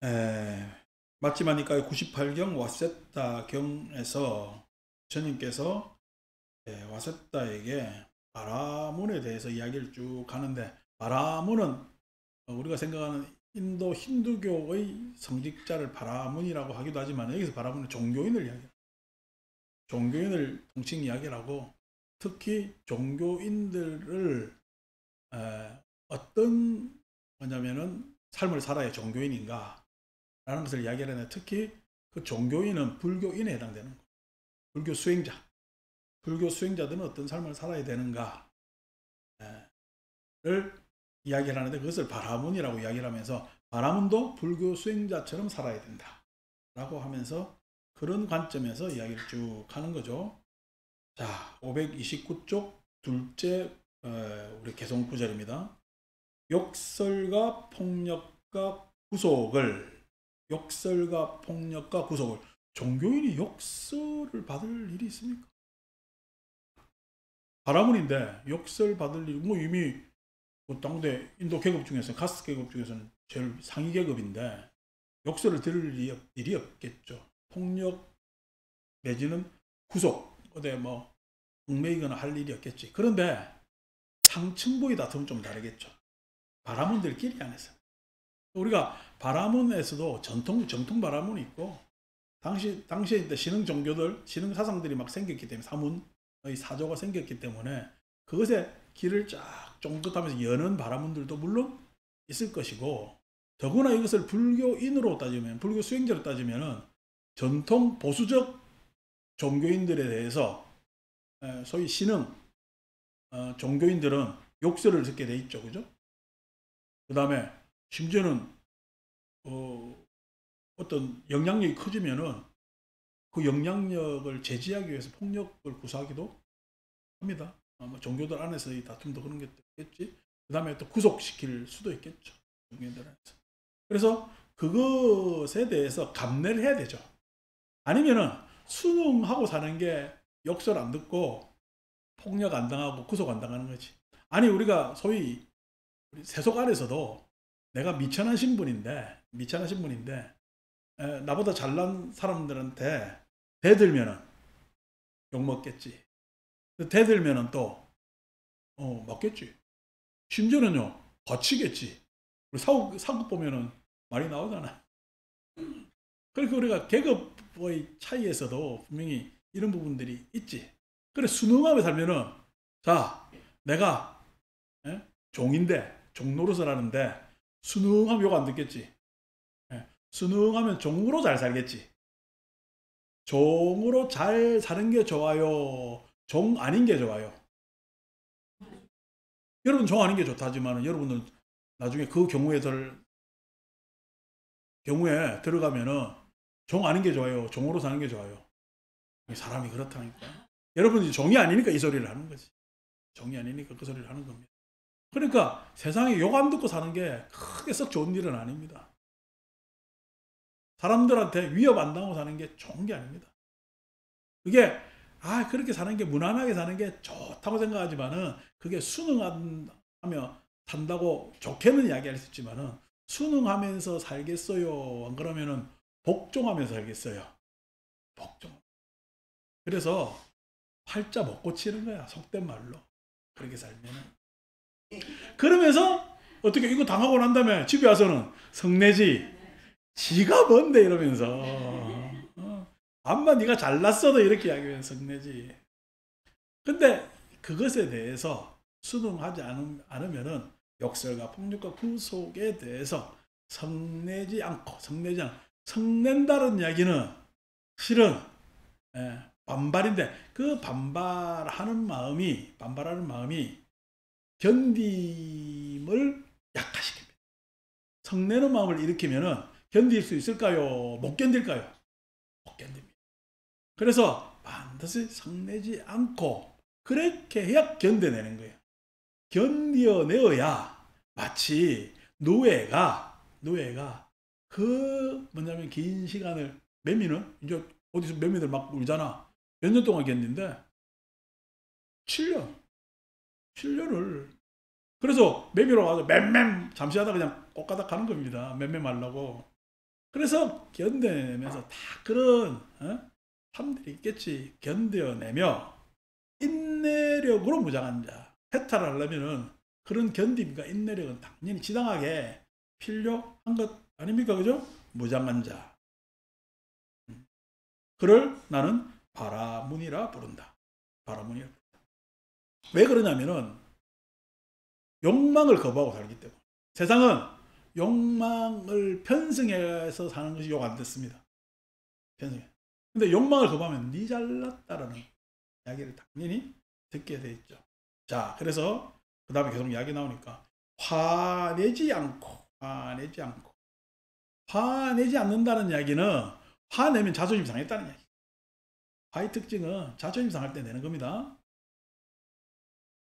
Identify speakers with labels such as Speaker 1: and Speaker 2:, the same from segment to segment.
Speaker 1: 에, 마치마니까의 98경 와세따경에서 주님께서 와세따에게 바라문에 대해서 이야기를 쭉 하는데, 바라문은 우리가 생각하는 인도 힌두교의 성직자를 바라문이라고 하기도 하지만, 여기서 바라문은 종교인을 이야기해요. 종교인을 통칭 이야기를 하고, 특히 종교인들을 어떤 뭐냐면은 삶을 살아야 종교인인가 라는 것을 이야기를 하는데, 특히 그 종교인은 불교인에 해당되는 거예요. 불교 수행자, 불교 수행자들은 어떤 삶을 살아야 되는가를 이야기를 하는데, 그것을 바라문이라고 이야기를 하면서 바라문도 불교 수행자처럼 살아야 된다 라고 하면서 그런 관점에서 이야기를 쭉 하는 거죠. 자, 529쪽 둘째 우리 개성 구절입니다. 욕설과 폭력과 구속을, 욕설과 폭력과 구속을, 종교인이 욕설을 받을 일이 있습니까? 바라문인데 욕설 받을 일, 뭐 이미 당대 인도 계급 중에서, 카스트 계급 중에서는 제일 상위 계급인데 욕설을 들을 일이 없겠죠. 폭력 내지는 구속, 어디 뭐 얽매이거나 할 일이 없겠지. 그런데 상층부의 다툼은 좀 다르겠죠. 바라문들끼리 안에서. 우리가 바라문에서도 정통 바라문이 있고, 당시에 신흥 종교들, 신흥 사상들이 막 생겼기 때문에, 사문의 사조가 생겼기 때문에 그것에 길을 쫙 쫑긋하면서 여는 바라문들도 물론 있을 것이고, 더구나 이것을 불교인으로 따지면, 불교 수행자로 따지면은 전통 보수적 종교인들에 대해서 소위 신흥 종교인들은 욕설을 듣게 돼 있죠, 그죠? 그 다음에 심지어는 어떤 영향력이 커지면은 그 영향력을 제지하기 위해서 폭력을 구사하기도 합니다. 뭐 종교들 안에서의 다툼도 그런 게 있겠지. 그 다음에 또 구속시킬 수도 있겠죠. 종교인들 안에서. 그래서 그것에 대해서 감내를 해야 되죠. 아니면은 순응하고 사는 게 욕설 안 듣고 폭력 안 당하고 구속 안 당하는 거지. 아니, 우리가 소위 우리 세속 안에서도 내가 미천한 신분인데 나보다 잘난 사람들한테 대들면은 욕 먹겠지. 대들면은 또 맞겠지. 심지어는요 거치겠지. 우리 사국 보면은 말이 나오잖아. 그러니까 우리가 계급의 차이에서도 분명히 이런 부분들이 있지. 그래, 순응하며 살면은, 자, 내가 종인데 종 노릇을 하는데 순응하면 욕 안 듣겠지. 순응하면 종으로 잘 살겠지. 종으로 잘 사는 게 좋아요, 종 아닌 게 좋아요? 여러분 종 아닌 게 좋다지만, 여러분은 나중에 그 경우에 들어가면은 종 아닌 게 좋아요, 종으로 사는 게 좋아요? 사람이 그렇다니까. 여러분이 종이 아니니까 이 소리를 하는 거지. 종이 아니니까 그 소리를 하는 겁니다. 그러니까 세상에 욕 안 듣고 사는 게 크게 썩 좋은 일은 아닙니다. 사람들한테 위협 안 당하고 사는 게 좋은 게 아닙니다. 그게 그렇게 사는 게, 무난하게 사는 게 좋다고 생각하지만은, 그게 순응하며 산다고 좋게는 이야기할 수 있지만은, 순응하면서 살겠어요? 안 그러면은 복종하면서 살겠어요? 복종. 그래서 팔자 못 고치는 거야, 속된 말로. 그렇게 살면은. 그러면서 어떻게 이거 당하고 난 다음에 집에 와서는 성내지, 지가 뭔데 이러면서 암만 네가 잘났어도 이렇게 이야기하면 성내지. 근데 그것에 대해서 순응하지 않으면은 욕설과 폭력과 구속에 대해서 성낸다는 이야기는 실은 반발인데, 그 반발하는 마음이 견딤을 약화시킵니다. 성내는 마음을 일으키면은 견딜 수 있을까요? 못 견딜까요? 못 견딥니다. 그래서 반드시 성내지 않고 그렇게 해야 견뎌내는 거예요. 견뎌내어야, 마치 노예가 그 뭐냐면 긴 시간을, 매미는 이제 어디서 매미들 막 울잖아. 몇 년 동안 견딘데 7년 7년을. 그래서 매미로 가서 맴맴 잠시 하다 그냥 꽃가닥 가는 겁니다. 맴맴 하려고. 그래서 견뎌내면서 다 그런 삶들이 있겠지. 견뎌내며 인내력으로 무장한 자. 해탈을 하려면은 그런 견딤과 인내력은 당연히 지당하게 필요한 것 아닙니까? 그죠? 무장한 자. 그를 나는 바라문이라 부른다. 바라문이라 부른다. 왜 그러냐면은 욕망을 거부하고 살기 때문에. 세상은 욕망을 편승해서 사는 것이 욕 안 됐습니다. 편승해. 근데 욕망을 거부하면 니 잘났다라는 이야기를 당연히 듣게 돼 있죠. 자, 그래서 그 다음에 계속 이야기 나오니까 화내지 않고 화내지 않는다는 이야기는 화내면 자존심 상했다는 이야기. 화의 특징은 자존심 상할 때 내는 겁니다.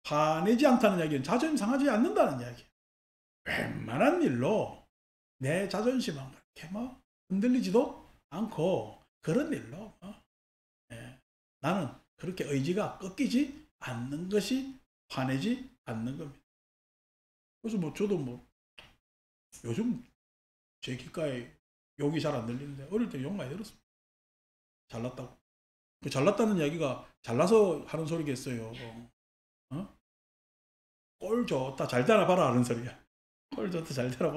Speaker 1: 화내지 않다는 이야기는 자존심 상하지 않는다는 이야기예요. 웬만한 일로 내 자존심은 그렇게 뭐 흔들리지도 않고 그런 일로 나는 그렇게 의지가 꺾이지 않는 것이 화내지 않는 겁니다. 그래서 뭐 저도 뭐 요즘 제 귓가에 욕이 잘 안 들리는데 어릴 때 욕 많이 들었습니다. 잘났다고. 그 잘났다는 이야기가 잘나서 하는 소리겠어요. 꼴 좋다 잘 되나 봐라 하는 소리야. 꼴 좋다 잘 되나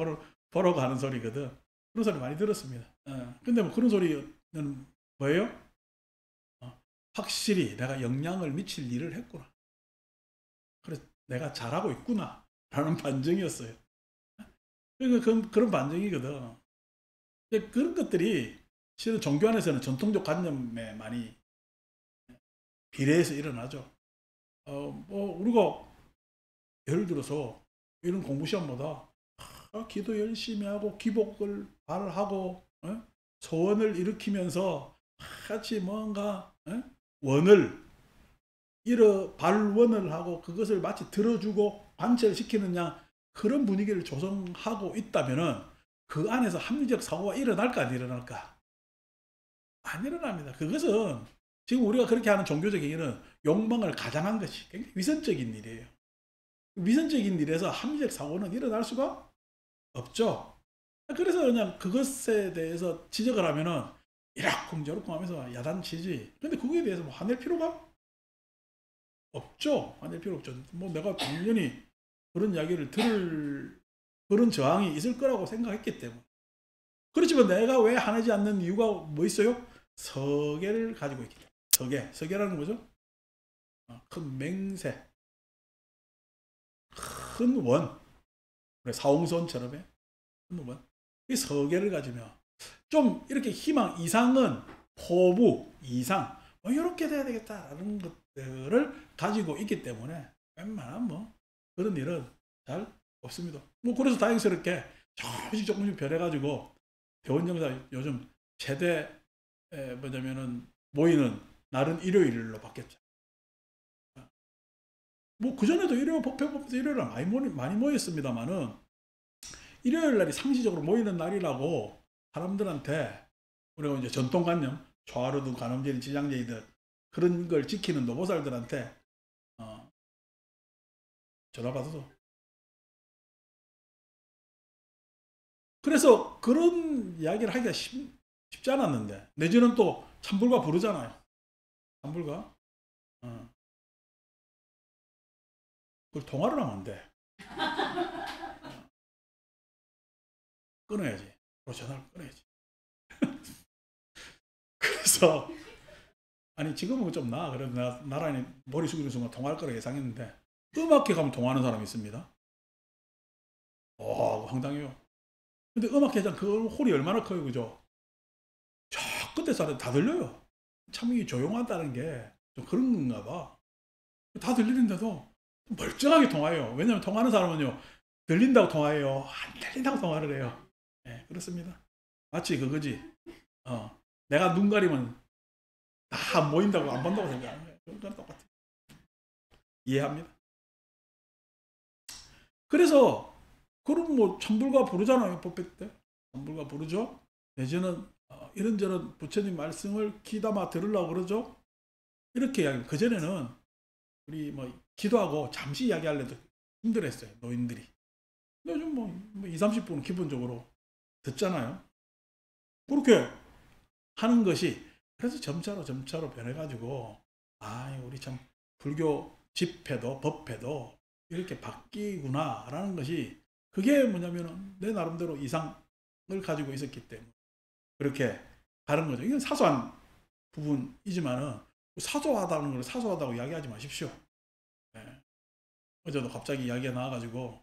Speaker 1: 보라고 하는 소리거든. 그런 소리 많이 들었습니다. 근데 뭐 그런 소리는 뭐예요? 확실히 내가 영향을 미칠 일을 했구나. 그래서 내가 잘하고 있구나 라는 반증이었어요. 그러니까 그런 반증이거든. 그런 것들이 실은 종교 안에서는 전통적 관념에 많이 비례해서 일어나죠. 뭐 우리가 예를 들어서 이런 공부 시험보다 기도 열심히 하고 기복을 발하고 소원을 일으키면서 같이 뭔가 원을 발원을 하고 그것을 마치 들어주고 관철시키는 양 그런 분위기를 조성하고 있다면은 그 안에서 합리적 사고가 일어날까 안 일어날까? 안 일어납니다. 그것은 지금 우리가 그렇게 하는 종교적 행위는 욕망을 가장한 것이 굉장히 위선적인 일이에요. 위선적인 일에서 합리적 사고는 일어날 수가 없죠. 그래서 그냥 그것에 대해서 지적을 하면은 이락쿵저락쿵 하면서 야단치지. 근데 그거에 대해서 뭐 화낼 필요가 없죠. 화낼 필요 없죠. 뭐 내가 당연히 그런 이야기를 들을 그런 저항이 있을 거라고 생각했기 때문에. 그렇지만 내가 왜 화내지 않는 이유가 뭐 있어요? 서계를 가지고 있기 때문에. 서계라는 거죠. 큰 맹세, 큰 원, 사홍선처럼의 큰 원. 이 서계를 가지면 좀 이렇게 희망 이상은 포부 이상 뭐 이렇게 돼야 되겠다라는 것들을 가지고 있기 때문에 웬만한 뭐 그런 일은 잘 없습니다. 뭐 그래서 다행스럽게 조금씩 변해가지고 대원정사 요즘 최대 뭐냐면은 모이는 날은 일요일로 바뀌었죠. 뭐 그전에도 일요일 법회법에서 일요일에 많이 모였습니다만은 일요일 날이 상시적으로 모이는 날이라고 사람들한테 우리가 이제 전통관념 좌로도 관음제인 지장제이들 그런 걸 지키는 노보살들한테 전화 받아서 그래서 그런 이야기를 하기가 쉽지 않았는데 내지는 또 참불가 부르잖아요. 참불가 그걸 통화를 하면 안 돼. 끊어야지. 전화를 끊어야지. 그래서 아니 지금은 좀 나아. 그래도 나란히 머리 숙이는 순간 통화할 거라 예상했는데 음악회 가면 통화하는 사람이 있습니다. 황당해요. 근데 음악회장 그 홀이 얼마나 커요, 그죠? 저 끝에 사람 다 들려요. 참 이게 조용하다는 게 좀 그런 건가 봐. 다 들리는데도 멀쩡하게 통화해요. 왜냐면 통화하는 사람은요, 들린다고 통화해요. 안 들린다고 통화를 해요. 네, 그렇습니다. 마치 그거지. 내가 눈 가리면 다 안 보인다고 안 본다고 생각하는 거예요. 그건 똑같아요. 이해합니다. 그래서 그럼 뭐 참불가 부르잖아요. 법회 때. 참불가 부르죠. 내지는 이런저런 부처님 말씀을 귀담아 들으려고 그러죠. 이렇게 이야기. 그전에는 우리 뭐 기도하고 잠시 이야기하려도 힘들었어요. 노인들이. 요즘 뭐 2, 30분은 기본적으로 듣잖아요. 그렇게 하는 것이 그래서 점차로 변해가지고 우리 참 불교 집회도 법회도 이렇게 바뀌구나라는 것이 그게 뭐냐면은 내 나름대로 이상을 가지고 있었기 때문에 그렇게 가는 거죠. 이건 사소한 부분이지만은 사소하다는 걸 사소하다고 이야기하지 마십시오. 네. 어제도 갑자기 이야기가 나와가지고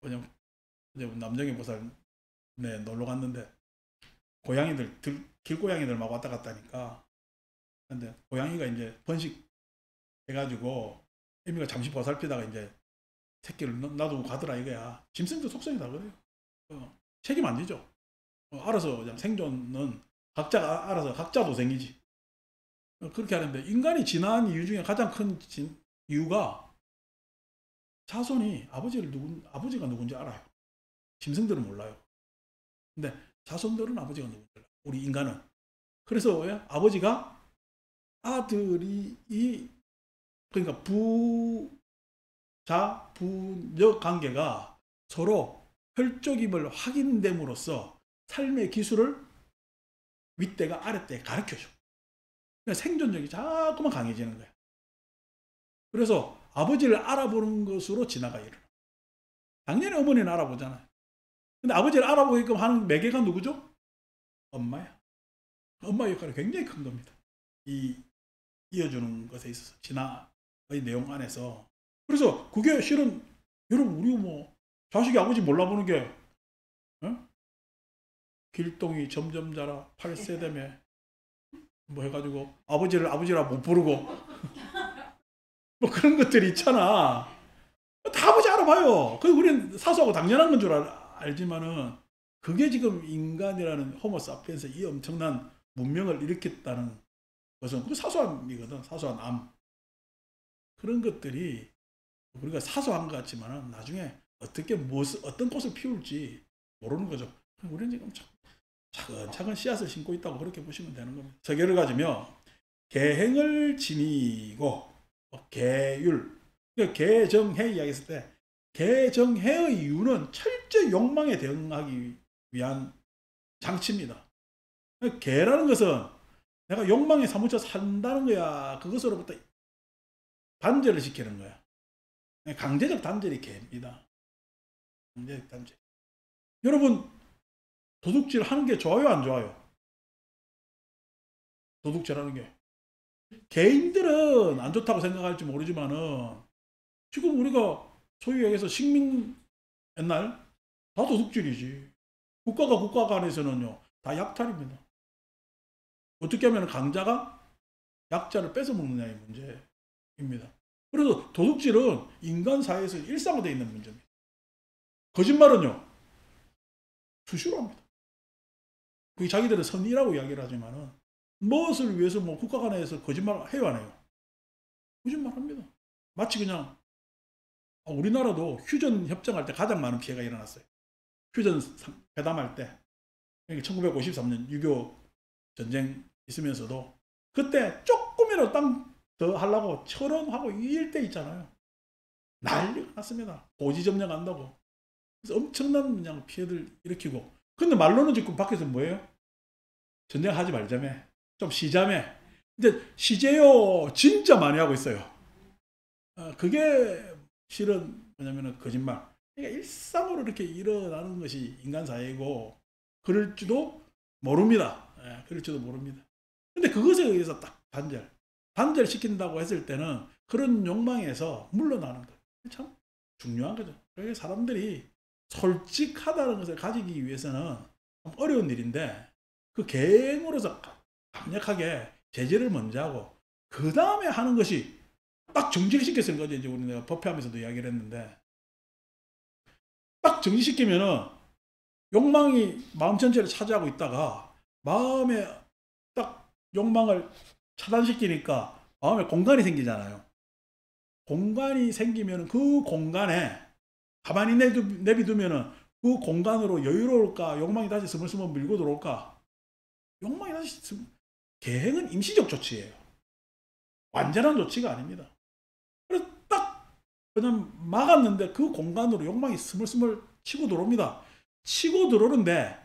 Speaker 1: 그냥 남정희 보살 놀러 갔는데 고양이들 길고양이들만 왔다 갔다 하니까 근데 고양이가 이제 번식 해가지고 애미가 잠시 보살피다가 이제 새끼를 놔두고 가더라 이거야. 짐승도 속성이 다르거든요. 책임 안 지죠. 알아서 그냥 생존은 각자가 알아서 각자 도생이지. 그렇게 하는데 인간이 진화한 이유 중에 가장 큰 이유가 자손이 아버지가 누군지 알아요. 짐승들은 몰라요. 근데 자손들은 아버지가 누군지 알아요. 우리 인간은. 그래서 왜? 아버지가 아들이 그러니까 부자 부녀 관계가 서로 혈족임을 확인됨으로써 삶의 기술을 윗대가 아랫대에 가르쳐줘. 그러니까 생존력이 자꾸만 강해지는 거야. 그래서 아버지를 알아보는 것으로 진화가 일어나. 당연히 어머니는 알아보잖아요. 근데 아버지를 알아보게끔 하는 매개가 누구죠? 엄마야. 엄마 역할이 굉장히 큰 겁니다. 이어주는 것에 있어서 진화의 내용 안에서. 그래서 그게 실은 여러분 우리 뭐 자식이 아버지 몰라보는 게 길동이 점점 자라 8세 되면 뭐 해가지고 아버지라 못 부르고 뭐 그런 것들이 있잖아. 다 아버지 알아봐요. 그 우리는 사소하고 당연한 건 줄 알지만은 그게 지금 인간이라는 호모사피엔스 이 엄청난 문명을 일으켰다는 것은 그 사소함이거든. 사소한 암. 그런 것들이 우리가 사소한 것 같지만은 나중에 어떤 꽃을 피울지 모르는 거죠. 우리는 지금 차근차근 씨앗을 심고 있다고 그렇게 보시면 되는 겁니다. 서계를 가지며 계행을 지니고 계율, 그러니까 계정해 이야기했을 때 계정해의 이유는 철저히 욕망에 대응하기 위한 장치입니다. 계라는 것은 내가 욕망에 사무쳐 산다는 거야. 그것으로부터 단절을 시키는 거야. 강제적 단절이 계입니다. 강제적 단절. 여러분 도둑질 하는 게 좋아요 안 좋아요? 도둑질 하는 게 개인들은 안 좋다고 생각할지 모르지만은 지금 우리가 소위 얘기해서 식민 옛날 다 도둑질이지. 국가 간에서는요 다 약탈입니다. 어떻게 하면 강자가 약자를 뺏어먹느냐의 문제입니다. 그래서 도둑질은 인간 사회에서 일상화되어 있는 문제입니다. 거짓말은요 수시로 합니다. 그게 자기들은 선의라고 이야기를 하지만은 무엇을 위해서 뭐 국가 간에서 거짓말 해요 안 해요? 거짓말 합니다. 마치 그냥 우리나라도 휴전 협정할 때 가장 많은 피해가 일어났어요. 휴전 회담할 때 1953년 6.25 전쟁 있으면서도 그때 조금이라도 땅 더 하려고 철원하고 이 일대 있잖아요. 난리가 났습니다. 고지 점령한다고. 그래서 엄청난 그냥 피해를 일으키고. 근데 말로는 지금 밖에서 뭐예요? 전쟁하지 말자며. 좀 쉬자며. 이제 쉬재요. 진짜 많이 하고 있어요. 그게 실은 뭐냐면은 거짓말. 그러니까 일상으로 이렇게 일어나는 것이 인간 사회이고 그럴지도 모릅니다. 그럴지도 모릅니다. 근데 그것에 의해서 딱 단절시킨다고 했을 때는 그런 욕망에서 물러나는 거예요. 참 중요한 거죠. 그러니까 사람들이 솔직하다는 것을 가지기 위해서는 어려운 일인데 그 계행으로서 강력하게 제재를 먼저 하고 그 다음에 하는 것이 딱 정지시켰을 거죠. 이제 우리 내가 법회하면서도 이야기를 했는데 딱 정지시키면은 욕망이 마음 전체를 차지하고 있다가 마음에 딱 욕망을 차단시키니까 마음에 공간이 생기잖아요. 공간이 생기면 그 공간에 가만히 내비두면은 그 공간으로 여유로울까? 욕망이 다시 스물스물 밀고 들어올까? 욕망이 다시 계행은 임시적 조치예요. 완전한 조치가 아닙니다. 그래서 딱 그냥 막았는데 그 공간으로 욕망이 스물스물 치고 들어옵니다. 치고 들어오는데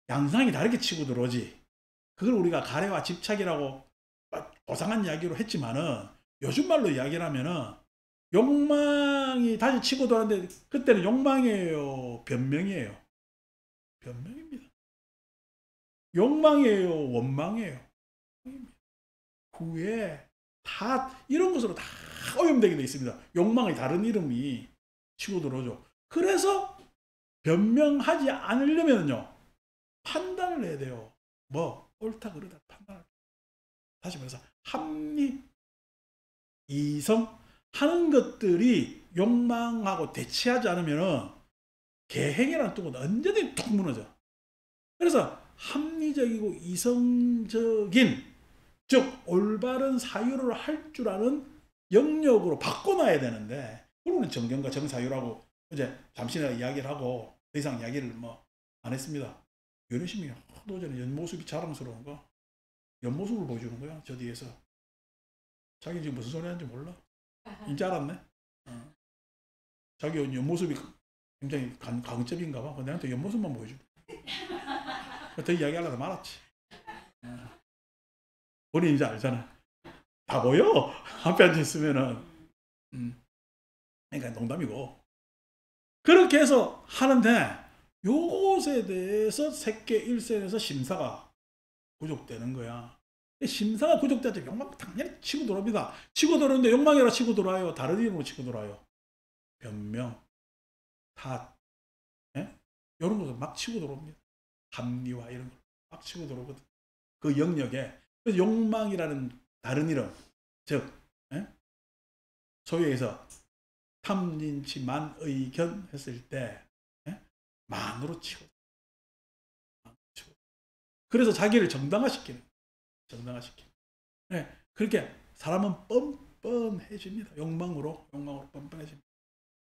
Speaker 1: 양상이 다르게 치고 들어오지. 그걸 우리가 가래와 집착이라고 고상한 이야기로 했지만은 요즘 말로 이야기를 하면은 욕망이 다시 치고 들어왔는데 그때는 욕망이에요, 변명이에요? 변명입니다. 욕망이에요, 원망이에요? 후에 다 이런 것으로 다 오염되게 되어 있습니다. 욕망의 다른 이름이 치고 들어오죠. 그래서 변명하지 않으려면요 판단을 해야 돼요. 뭐 옳다 그르다 판단을. 다시 말해서 합리, 이성 하는 것들이 욕망하고 대치하지 않으면 계행이라는 뚝은 언제든지 툭 무너져. 그래서 합리적이고 이성적인, 즉 올바른 사유를 할 줄 아는 영역으로 바꿔놔야 되는데, 그러면 정경과 정사유라고 이제 잠시 내가 이야기를 하고 더 이상 이야기를 뭐 안 했습니다. 윤여심이 도전에 옆모습이 자랑스러운 거, 옆모습을 보여주는 거야. 저 뒤에서 자기 지금 무슨 소리 하는지 몰라. 이제 알았네. 자기 옆모습이 굉장히 강점인가 봐. 내한테 옆모습만 보여줘. 더 이야기하려다 말았지. 본인 이제 알잖아. 다 보여. 앞에 앉아있으면은. 그러니까 농담이고. 그렇게 해서 하는데 요것에 대해서 색계 1세에서 심사가 부족되는 거야. 심사가 부족될 때 욕망 당연히 치고 들어옵니다. 치고 들어오는데 욕망이라 치고 들어와요. 다른 이름으로 치고 들어와요. 변명, 탓, 이런 것을 막 치고 들어옵니다. 합리화 이런 거 막 치고 들어오거든. 그 영역에. 그래서 욕망이라는 다른 이름, 즉 소위 해서 탐진치 만의견 했을 때 만으로 치고. 그래서 자기를 정당화시키는. 그렇게 사람은 뻔뻔해집니다. 욕망으로 뻔뻔해집니다.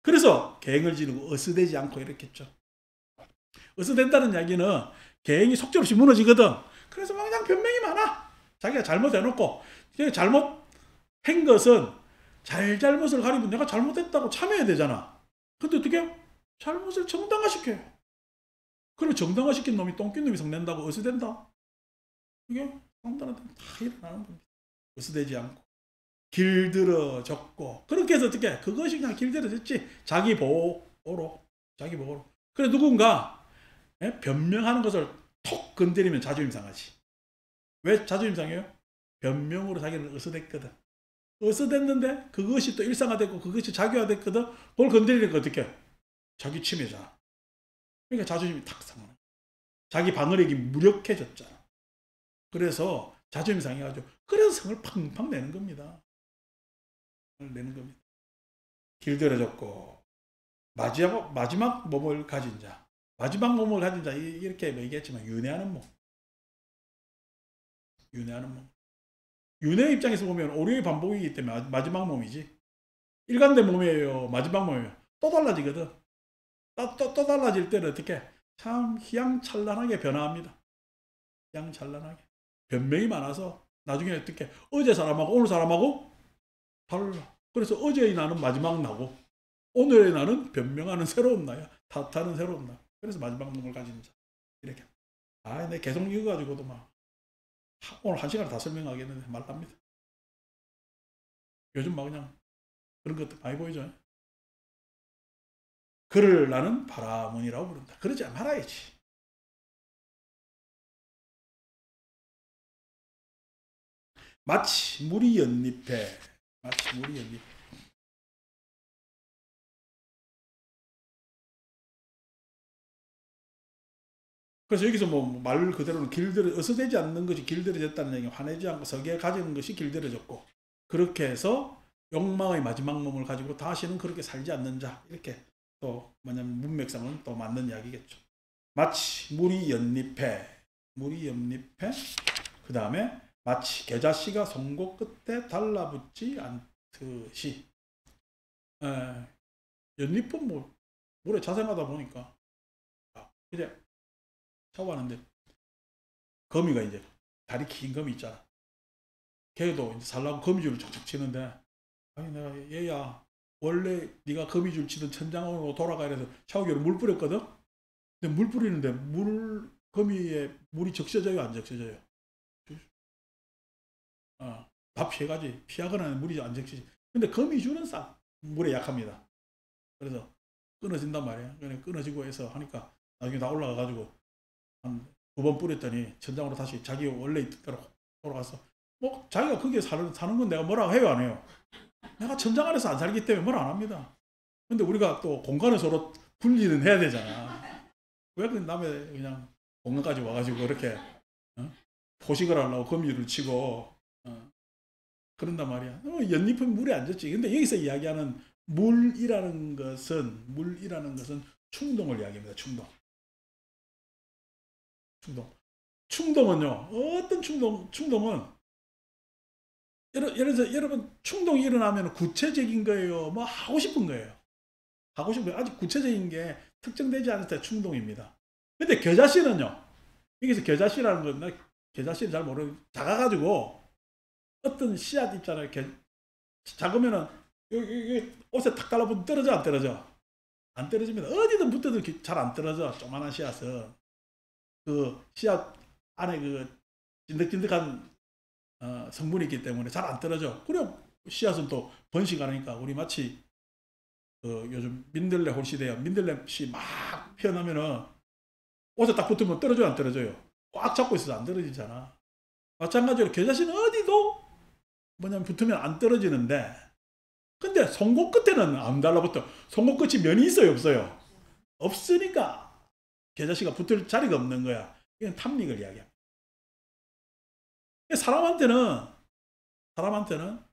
Speaker 1: 그래서 계행을 지르고 어스대지 않고 이렇게 했죠. 어스댄다는 이야기는 계행이 속절없이 무너지거든. 그래서 막 그냥 변명이 많아. 자기가 잘못해놓고, 잘못한 것은 잘못을 가리면 내가 잘못했다고 참여해야 되잖아. 근데 어떻게 잘못을 정당화시켜요. 그럼 정당화시킨 놈이 똥낀 놈이 성낸다고 어스댄다? 이게 상당한테 다 일어나는 겁니다. 어스대지 않고 길들어졌고, 그렇게 해서 어떻게 그것이 그냥 길들어졌지. 자기 보호로. 그래 누군가 변명하는 것을 톡 건드리면 자존심 상하지. 왜 자존심 상해요? 변명으로 자기는 어스댔거든. 어스댔는데 그것이 또 일상화됐고 그것이 자기화됐거든. 그걸 건드리니까 어떻게? 자기 침해잖아. 그러니까 자존심이 탁 상하는. 자기 방어력이 무력해졌잖아. 그래서 자존심 상해가지고 그래서 성을 팡팡 내는 겁니다. 길들여졌고 마지막 몸을 가진 자. 마지막 몸을 가진 자 이렇게 얘기했지만 윤회하는 몸. 윤회 입장에서 보면 오류의 반복이기 때문에 마지막 몸이지. 일관된 몸이에요. 마지막 몸이에요. 또 달라지거든. 또 달라질 때는 어떻게? 참 희양찬란하게 변화합니다. 희양찬란하게. 변명이 많아서 나중에 어떻게? 어제 사람하고 오늘 사람하고 달라. 그래서 어제의 나는 마지막 나고 오늘의 나는 변명하는 새로운 나야. 탓하는 새로운 나. 그래서 마지막 몸을 가진 자. 이렇게. 내 계속 이거 가지고도 막 오늘 1시간을 다 설명하겠는데 말랍니다. 요즘 막 그냥 그런 것도 많이 보이죠. 그를 나는 바라문이라고 부른다. 그러지 말아야지. 마치 물이 연잎에. 그래서 여기서 뭐 말 그대로는 어서되지 않는 것이 길들여졌다는 얘기, 화내지 않고 서게 가지는 것이 길들여졌고, 그렇게 해서 욕망의 마지막 몸을 가지고 다시는 그렇게 살지 않는 자. 이렇게 또 뭐냐면 문맥상은 또 맞는 이야기겠죠. 마치 물이 연잎에, 그 다음에 마치 겨자씨가 송곳 끝에 달라붙지 않듯이. 연잎은 뭐 물에 자생하다 보니까 이제 샤워하는데 거미가 이제 다리 긴 거미 있잖아. 걔도 이제 살라고 거미줄을 척척 치는데, 아니 내가 얘야 원래 네가 거미줄 치던 천장으로 돌아가야 해서 샤워기로 물 뿌렸거든. 근데 물 뿌리는데 물 거미에 물이 적셔져요, 안 적셔져요? 다 피해가지. 피하거나 물이 안 적시지. 근데 거미줄은 싹 물에 약합니다. 그래서 끊어진단 말이에요. 그래 끊어지고 해서 하니까 나중에 다 올라가가지고 한 2번 뿌렸더니 천장으로 다시 자기 원래 있던 대로 돌아가서 뭐 자기가 거기에 사는 건 내가 뭐라고 해요, 안 해요? 내가 천장 안에서 안 살기 때문에 뭐라 안 합니다. 근데 우리가 또 공간을 서로 분리는 해야 되잖아. 왜 남의 그냥 공간까지 와가지고 그렇게 포식을 하려고 거미줄을 치고 그런단 말이야. 연잎은 물에 안 젖지. 근데 여기서 이야기하는 물이라는 것은 충동을 이야기합니다. 충동은요. 어떤 충동은 예를 들어서 여러분 충동이 일어나면 구체적인 거예요. 뭐 하고 싶은 거예요. 아직 구체적인 게 특정되지 않을 때 충동입니다. 근데 겨자씨는요. 여기서 겨자씨라는 건 나 겨자씨는 잘 모르는 작아가지고 어떤 씨앗 있잖아요. 작으면은 여기 옷에 탁 달라붙으면 떨어져 안 떨어져? 안 떨어집니다. 어디든 붙어도 잘 안 떨어져. 조그만한 씨앗은 그 씨앗 안에 그 찐득찐득한 성분이 있기 때문에 잘 안 떨어져. 그래 씨앗은 또 번식하니까 우리 마치 요즘 민들레 홀씨대요. 민들레 씨 막 피어나면은 옷에 딱 붙으면 떨어져요, 안 떨어져요? 꽉 잡고 있어서 안 떨어지잖아. 마찬가지로 겨자씨는 어디도 뭐냐면 붙으면 안 떨어지는데, 근데 송곳 끝에는 안 달라붙어. 송곳 끝이 면이 있어요, 없어요? 없으니까 겨자씨가 붙을 자리가 없는 거야. 이건 탐닉을 이야기합니다. 사람한테는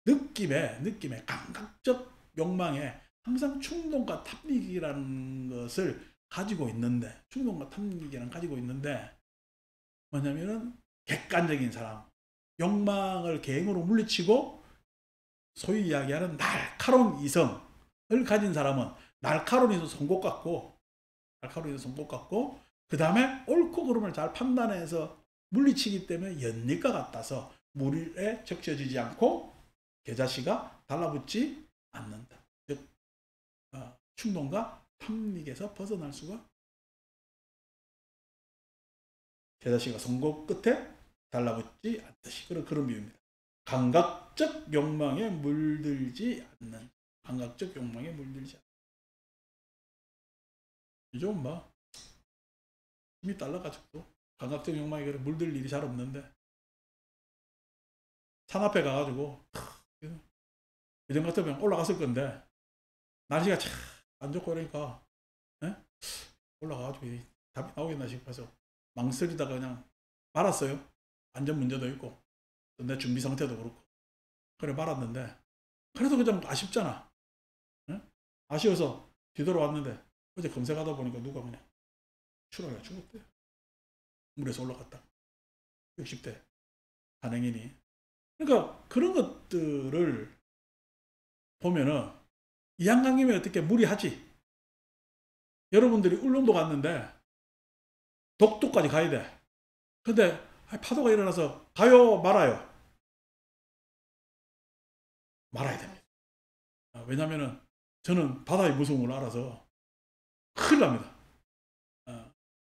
Speaker 1: 느낌의 감각적 욕망에 항상 충동과 탐닉이라는 것을 가지고 있는데, 뭐냐면은 객관적인 사람, 욕망을 계행으로 물리치고 소위 이야기하는 날카로운 이성을 가진 사람은 날카로운 이성 송곳 같고 그 다음에 옳고 그름을 잘 판단해서 물리치기 때문에 연잎과 같아서 물에 적셔지지 않고 겨자씨가 달라붙지 않는다. 즉 충동과 탐닉에서 벗어날 수가, 겨자씨가 송곳 끝에 달라붙지 않듯이 그런 비유입니다. 감각적 욕망에 물들지 않는. 요즘 뭐 힘이 딸라가지고 감각적 욕망에 물들 일이 잘 없는데, 산 앞에 가가지고 예전 같으면 올라갔을 건데 날씨가 참 안 좋고 그러니까 올라가가지고 답이 나오겠나 싶어서 망설이다가 그냥 말았어요. 안전 문제도 있고 내 준비 상태도 그렇고 그래 말았는데, 그래도 그냥 아쉽잖아. 아쉬워서 뒤돌아왔는데 어제 검색하다 보니까 누가 그냥 추락해 죽었대. 물에서 올라갔다. 60대 한행인이. 그러니까 그런 것들을 보면은 이한강님이 어떻게 무리하지? 여러분들이 울릉도 갔는데 독도까지 가야 돼. 근데 파도가 일어나서 가요, 말아요? 말아야 됩니다. 왜냐면은 저는 바다의 무서움을 알아서 큰일 납니다.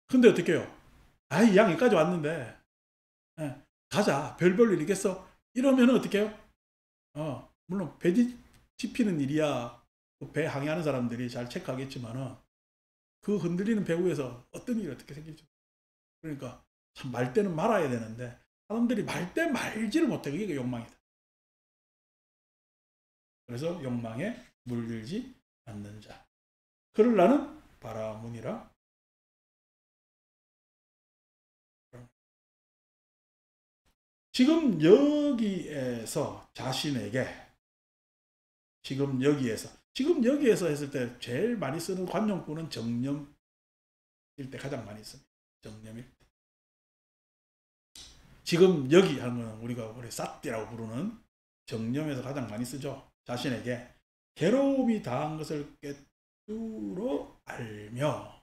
Speaker 1: 근데 어떻게 해요? 이 양 여기까지 왔는데 가자, 별 볼 일 있겠어? 이러면 어떻게 해요? 물론 배 뒤집히는 일이야 배 항해하는 사람들이 잘 체크하겠지만은 그 흔들리는 배 위에서 어떤 일이 어떻게 생길지. 그러니까 참 말 때는 말아야 되는데 사람들이 말 때 말지를 못해. 그게 욕망이다. 그래서 욕망에 물들지 않는 자, 그를 나는 바라무니라. 지금 여기에서 자신에게, 지금 여기에서 했을 때 제일 많이 쓰는 관용구는 정념일 때 가장 많이 씁니다. 정념일 때. 지금 여기 하면 우리가 사띠라고 부르는 정념에서 가장 많이 쓰죠. 자신에게 괴로움이 다한 것을 꿰뚫어 알며.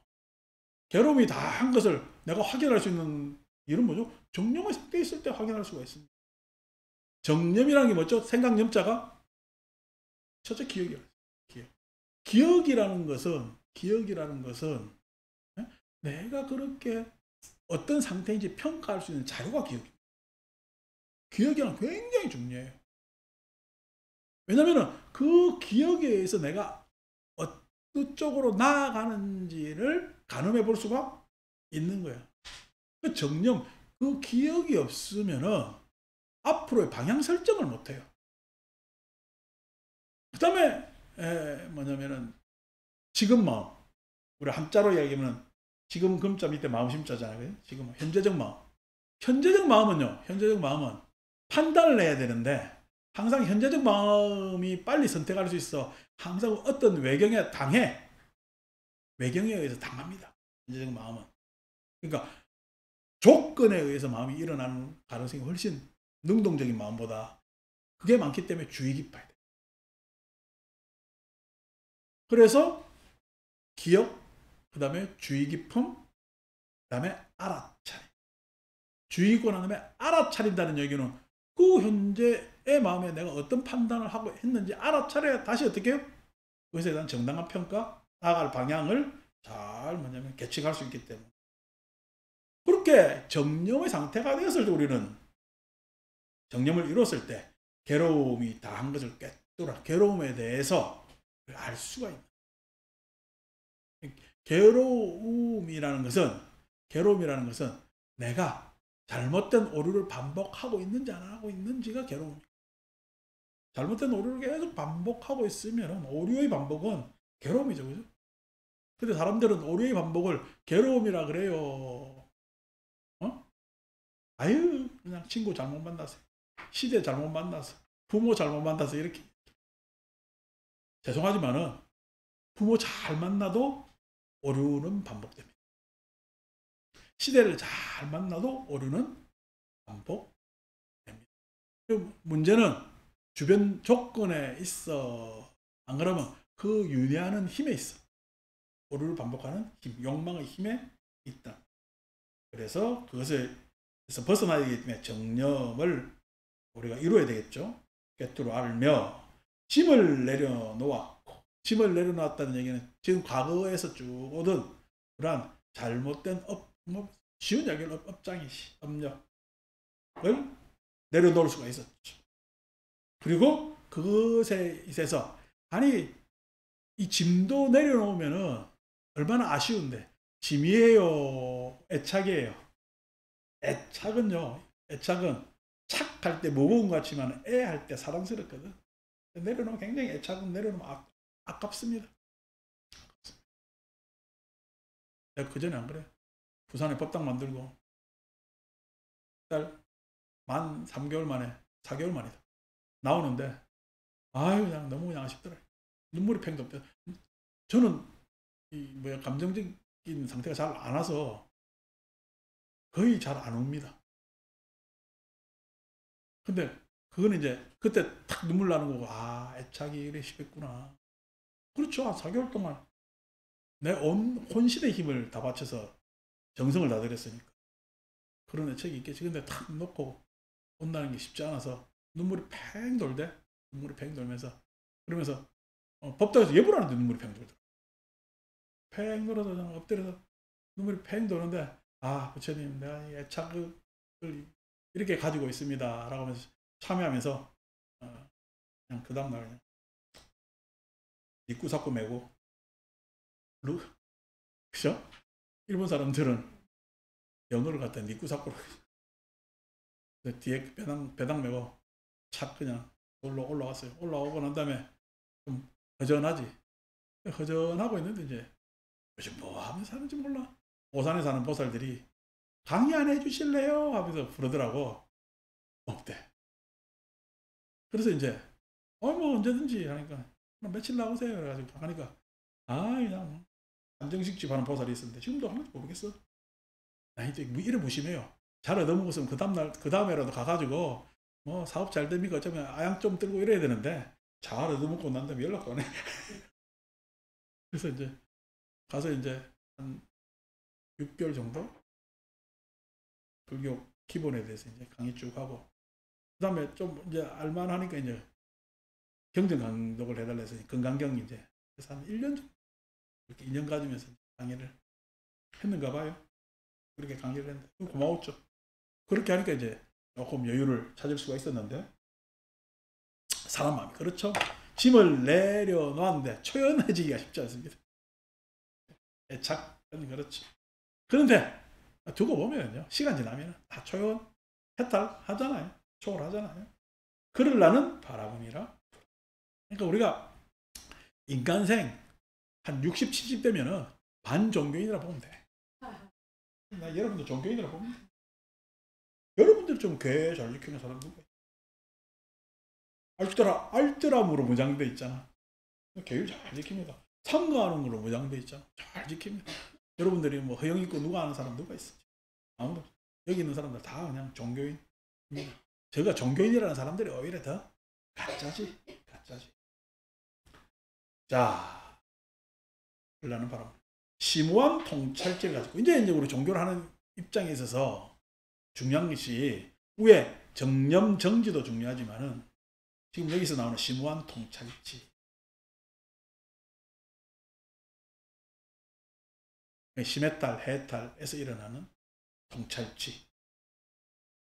Speaker 1: 괴로움이 다한 것을 내가 확인할 수 있는 일은 뭐죠? 정념에 섞여 있을 때 확인할 수가 있습니다. 정념이라는 게 뭐죠? 생각념자가 첫째 기억이에요. 기억이라는 것은 내가 그렇게 어떤 상태인지 평가할 수 있는 자료가 기억입니다. 기억이란 굉장히 중요해요. 왜냐하면 그 기억에 의해서 내가 어떤 쪽으로 나아가는지를 가늠해 볼 수가 있는 거예요. 그 정념, 그 기억이 없으면은 앞으로의 방향 설정을 못 해요. 그 다음에 뭐냐면은 지금 마음, 우리 한자로 이야기하면 지금 금자 밑에 마음 심자잖아요. 지금 현재적 마음. 현재적 마음은 판단을 해야 되는데 항상 현재적 마음이 빨리 선택할 수 있어. 항상 어떤 외경에 의해서 당합니다. 현재적 마음은. 그러니까 조건에 의해서 마음이 일어나는 가능성이 훨씬 능동적인 마음보다 그게 많기 때문에 주의 깊어야 돼. 그래서 기억, 그 다음에 주의 깊음, 그 다음에 알아차림. 주의 깊고 난 다음에 알아차린다는 얘기는 그 현재의 마음에 내가 어떤 판단을 하고 했는지 알아차려야 다시 어떻게 해요? 그것에 대한 정당한 평가, 나아갈 방향을 잘 뭐냐면 계측할 수 있기 때문에. 그렇게 정념의 상태가 되었을 때 우리는 정념을 이뤘을 때 괴로움이 다 한 것을 꿰뚫어 괴로움에 대해서 알 수가 있는. 괴로움이라는 것은 내가 잘못된 오류를 반복하고 있는지 안 하고 있는지가 괴로움입니다. 잘못된 오류를 계속 반복하고 있으면 오류의 반복은 괴로움이죠. 그죠? 근데 사람들은 오류의 반복을 괴로움이라 그래요. 아유, 그냥 친구 잘못 만나서, 시대 잘못 만나서, 부모 잘못 만나서 이렇게. 죄송하지만은 부모 잘 만나도 오류는 반복됩니다. 시대를 잘 만나도 오류는 반복됩니다. 문제는 주변 조건에 있어. 안 그러면 그 유리하는 힘에 있어. 오류를 반복하는 힘, 욕망의 힘에 있다. 그래서 그것에서 벗어나야 되기 때문에 정념을 우리가 이루어야 되겠죠. 꿰뚫어 알며 짐을 내려놓았고, 짐을 내려놓았다는 얘기는 지금 과거에서 쭉 오던 그러한 잘못된 쉬운 이야기를 업력을 내려놓을 수가 있었죠. 그리고 그것에 있어서 아니 이 짐도 내려놓으면은 얼마나 아쉬운데 짐이에요, 애착이에요. 애착은 착할 때 무거운 것 같지만 애할 때 사랑스럽거든. 내려놓으면 굉장히 애착은 내려놓으면 아깝습니다. 내가 그전에 안 그래. 부산에 법당 만들고 딸 만 3개월 만에 4개월 만이다. 나오는데 아유 그냥 너무 그냥 아쉽더라. 눈물이 팽 돋대. 저는 감정적인 상태가 잘 안 와서 거의 잘 안 옵니다. 근데 그거는 이제 그때 탁 눈물 나는 거고 애착이 이래 싶었구나. 그렇죠. 4개월 동안 내 온 혼신의 힘을 다 바쳐서 정성을 다 들였으니까 그런 애착이 있겠지. 근데 탁 놓고 온다는 게 쉽지 않아서 눈물이 팽 돌면서 그러면서 법당에서 예불 하는데 눈물이 팽 돌더라고요. 팽 돌아서 그냥 엎드려서 눈물이 팽 도는데 부처님 내가 이 애착을 이렇게 가지고 있습니다 라고 하면서 참여하면서 그냥 그 다음날 그냥 니꾸사쿠 메고 그죠? 일본 사람들은 영어를 갖다 니꾸사쿠로 뒤에 배당 메고 착 그냥 올라왔어요. 올라오고 난 다음에 좀 허전하고 있는데 이제 요즘 뭐 하면서 사는지 몰라. 오산에 사는 보살들이 강의 안 해주실래요? 하면서 부르더라고. 없대. 그래서 이제 뭐 언제든지 하니까 며칠 나오세요. 그래가지고 하니까 그냥 안정식집 하는 보살이 있었는데 지금도 하는지 모르겠어. 나한테 뭐 이래 무심해요. 잘 얻어먹었으면 그 다음에라도 가가지고 뭐 사업 잘 됩니까? 어쩌면 아양 좀 들고 이래야 되는데 잘 얻어먹고 난 다음에 연락도 안 해. 그래서 이제 가서 이제 한 6개월 정도 불교 기본에 대해서 이제 강의 쭉 하고 그 다음에 좀 이제 알만하니까 이제 경전 강독을 해달라 해서 건강경 이제 그래서 한 1년 정도 이렇게 2년 가지면서 강의를 했는가 봐요. 그렇게 강의를 했는데 고마웠죠. 그렇게 하니까 이제 조금 여유를 찾을 수가 있었는데 사람 마음이 그렇죠. 짐을 내려놓았는데 초연해지기가 쉽지 않습니다. 애착은 그렇죠. 그런데 두고 보면요, 시간 지나면 다 초연 해탈하잖아요. 초월하잖아요. 그러려는 바라봄이라. 그러니까 우리가 인간생 한 60, 70 되면은 반종교인이라 보면 돼. 나 여러분들 종교인이라 보면 돼. 여러분들 좀 교회 잘 지키는 사람 누구야? 알뜰함으로 무장돼 있잖아. 교회 잘 지킵니다. 참가하는 걸로 무장돼 있잖아. 잘 지킵니다. 여러분들이 뭐 허영 있고 누가 아는 사람 누가 있어? 아무도. 여기 있는 사람들 다 그냥 종교인입니다. 제가 종교인이라는 사람들이 오히려 더 가짜지. 가짜지. 자, 그러는 바람. 심오한 통찰제를 가지고 이제 우리 종교를 하는 입장에 있어서 중요한 것이 위에 정념 정지도 중요하지만은 지금 여기서 나오는 심오한 통찰지. 심해탈, 해탈에서 일어나는 통찰지.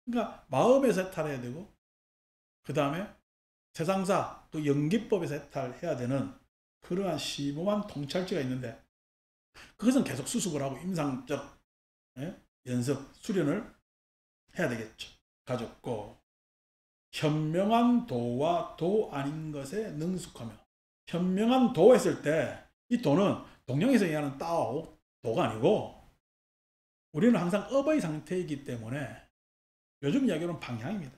Speaker 1: 그러니까 마음에서 해탈해야 되고 그 다음에 세상사, 그 연기법에서 해탈해야 되는 그러한 심오한 통찰지가 있는데 그것은 계속 수습을 하고 임상적 연습, 수련을 해야 되겠죠. 가졌고 현명한 도와 도 아닌 것에 능숙하며 현명한 도 했을 때 이 도는 동양에서 얘기하는 따오, 도가 아니고 우리는 항상 업의 상태이기 때문에 요즘 이야기로는 방향입니다.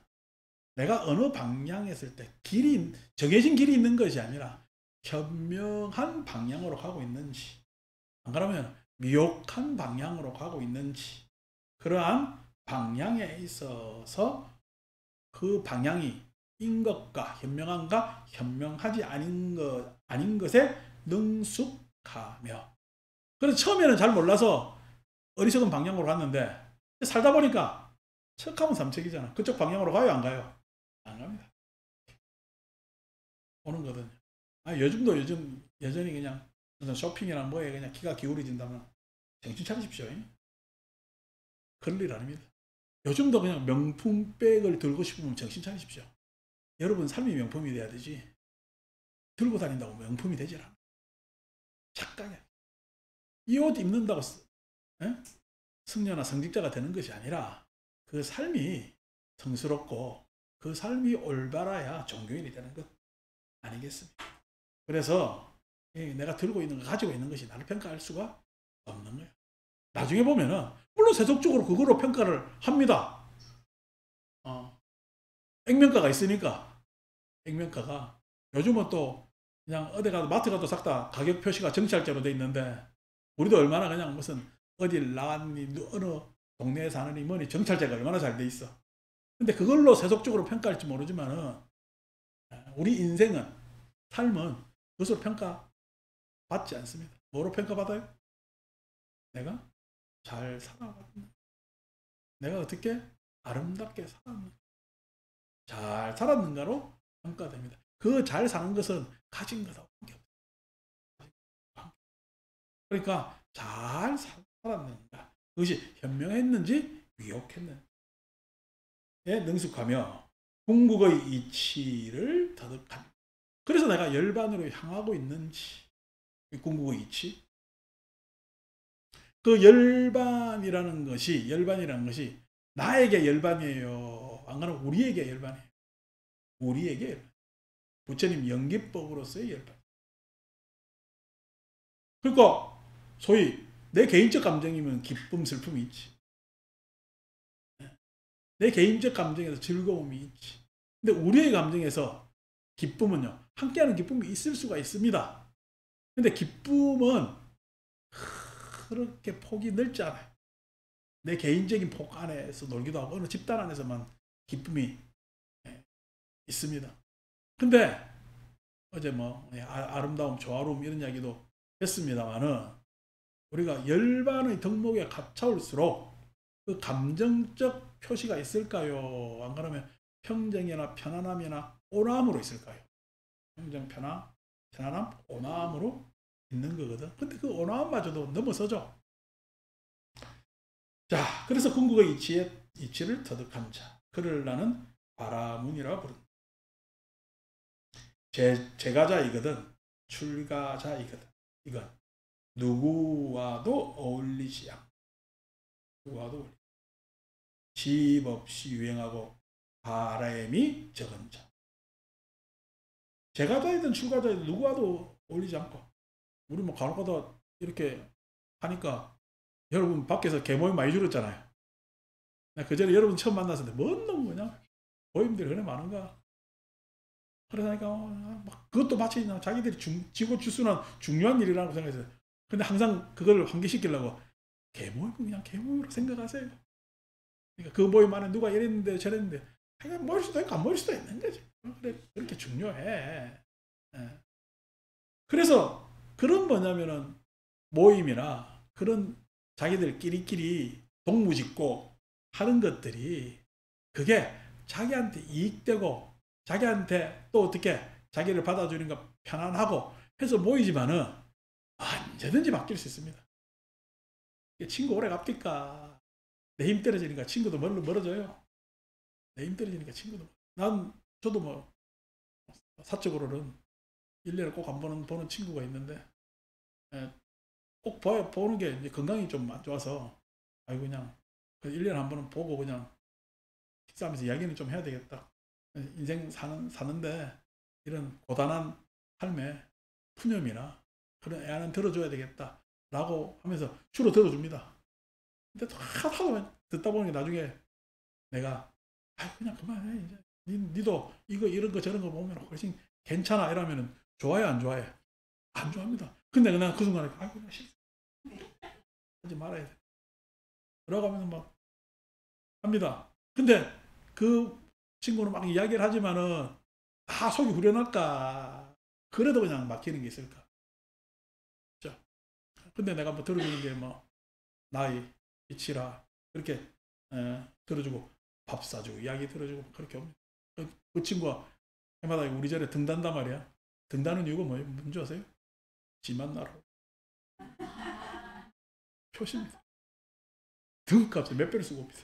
Speaker 1: 내가 어느 방향에 있을 때 길이 정해진 길이 있는 것이 아니라 현명한 방향으로 가고 있는지 안 그러면 미혹한 방향으로 가고 있는지 그러한 방향에 있어서 그 방향이 인 것과 현명한가 현명하지 아닌 것에 능숙하며 그래서 처음에는 잘 몰라서 어리석은 방향으로 갔는데 살다 보니까 척하면 삼척이잖아. 그쪽 방향으로 가요 안 가요? 안 갑니다. 오는 거거든요. 요즘도 여전히 그냥 쇼핑이나 뭐에 그냥 기가 기울어진다면 정신 차리십시오. 그럴 일 아닙니다. 요즘도 그냥 명품백을 들고 싶으면 정신 차리십시오. 여러분 삶이 명품이 돼야 되지. 들고 다닌다고 명품이 되질 않아. 착각이야. 이 옷 입는다고 승려나 성직자가 되는 것이 아니라 그 삶이 성스럽고 그 삶이 올바라야 종교인이 되는 것 아니겠습니까? 그래서 내가 들고 있는 거 가지고 있는 것이 나를 평가할 수가 없는 거예요. 나중에 보면은 물론 세속적으로 그거로 평가를 합니다. 액면가가 있으니까 액면가가 요즘은 또 그냥 어디 가도 마트 가도 싹 다 가격 표시가 정찰제로 돼 있는데 우리도 얼마나 그냥 무슨 어딜 나왔니 어느 동네에 사느니 뭐니 정찰제가 얼마나 잘 돼 있어. 근데 그걸로 세속적으로 평가할지 모르지만은 우리 인생은 삶은 그것으로 평가받지 않습니다. 뭐로 평가받아요? 내가 잘 살아왔나? 내가 어떻게 아름답게 살았는가? 잘 살았는가로 평가됩니다. 그 잘 사는 것은 가진 것하고 관계없어요. 그러니까 잘 살았는가? 그것이 현명했는지 미혹했는지 능숙하며 궁극의 이치를 터득합니다. 그래서 내가 열반으로 향하고 있는지 궁극의 이치 그 열반이라는 것이 나에게 열반이에요. 안 그러면 우리에게 열반이에요. 우리에게 열반. 부처님 연기법으로서의 열반. 그러니까 소위 내 개인적 감정이면 기쁨, 슬픔이 있지. 내 개인적 감정에서 즐거움이 있지. 근데 우리의 감정에서 기쁨은요. 함께하는 기쁨이 있을 수가 있습니다. 근데 기쁨은 그렇게 폭이 넓지 않아요. 내 개인적인 폭 안에서 놀기도 하고 어느 집단 안에서만 기쁨이 있습니다. 근데 어제 뭐 아름다움, 조화로움 이런 이야기도 했습니다만은 우리가 열반의 덕목에 갇혀올수록 그 감정적 표시가 있을까요? 안 그러면 평정이나 편안함이나 온화함으로 있을까요? 평정, 편안함, 온화함으로 있는 거거든. 근데 그 온화함마저도 넘어서죠. 자, 그래서 궁극의 이치를 터득한 자, 그를 나는 바라문이라 부른다. 제가자이거든 출가자이거든. 이건 누구와도 어울리지 않고 누구와도 어울리지. 집 없이 유행하고 바람이 적은 자. 제가자이든 출가자이든 누구와도 어울리지 않고. 우리 뭐 간혹가다 이렇게 하니까 여러분 밖에서 개모임 많이 줄었잖아요. 그 전에 여러분 처음 만났을 때 뭔 놈 그냥 모임들이 그래 많은가. 그러니까 막 그것도 마치 자기들이 지고 출순한 중요한 일이라고 생각했어요. 근데 항상 그걸 환기시키려고 개모임 그냥 개모임으로 생각하세요. 그러니까 그 모임 안에 누가 이랬는데 저랬는데 그냥 모일 수도 있고 안 모일 수도 있는 거지. 그래 그렇게 중요해. 예. 그래서 그런 뭐냐면은 모임이나 그런 자기들끼리끼리 동무짓고 하는 것들이 그게 자기한테 이익되고 자기한테 또 어떻게 자기를 받아주니까 편안하고 해서 모이지만은 언제든지 바뀔 수 있습니다. 친구 오래 갑니까? 내 힘 떨어지니까 친구도 멀어져요. 내 힘 떨어지니까 친구도. 저도 뭐 사적으로는 1년에 꼭 한 번은 보는 친구가 있는데 꼭 보는 게 이제 건강이 좀 안 좋아서 아이고 그냥 1년에 한 번은 보고 그냥 식사하면서 이야기는 좀 해야 되겠다. 인생 사는데 이런 고단한 삶의 푸념이나 그런 애안은 들어줘야 되겠다 라고 하면서 주로 들어줍니다. 근데 또 하도 듣다 보니 나중에 내가 그냥 그만해 이제 니도 이거 이런 거 저런 거 보면 훨씬 괜찮아 이러면은 좋아해 안 좋아해? 안 좋아합니다. 근데 난 그 순간에 그냥 싫어 하지 말아야 돼 라고 하면 막 합니다. 근데 그 친구는 막 이야기를 하지만은 속이 후련할까? 그래도 그냥 맡기는 게 있을까? 그죠? 근데 내가 뭐 들어주는 게 뭐 나이, 이치라 그렇게 들어주고 밥 사주고 이야기 들어주고 그렇게 옵니다. 그 친구가 해마다 우리 절에 등단단 말이야. 등단은 이유가 뭐예요? 뭔지 아세요? 지 만나러 표시입니다. 등값을 몇 배를 쓰고 옵니다.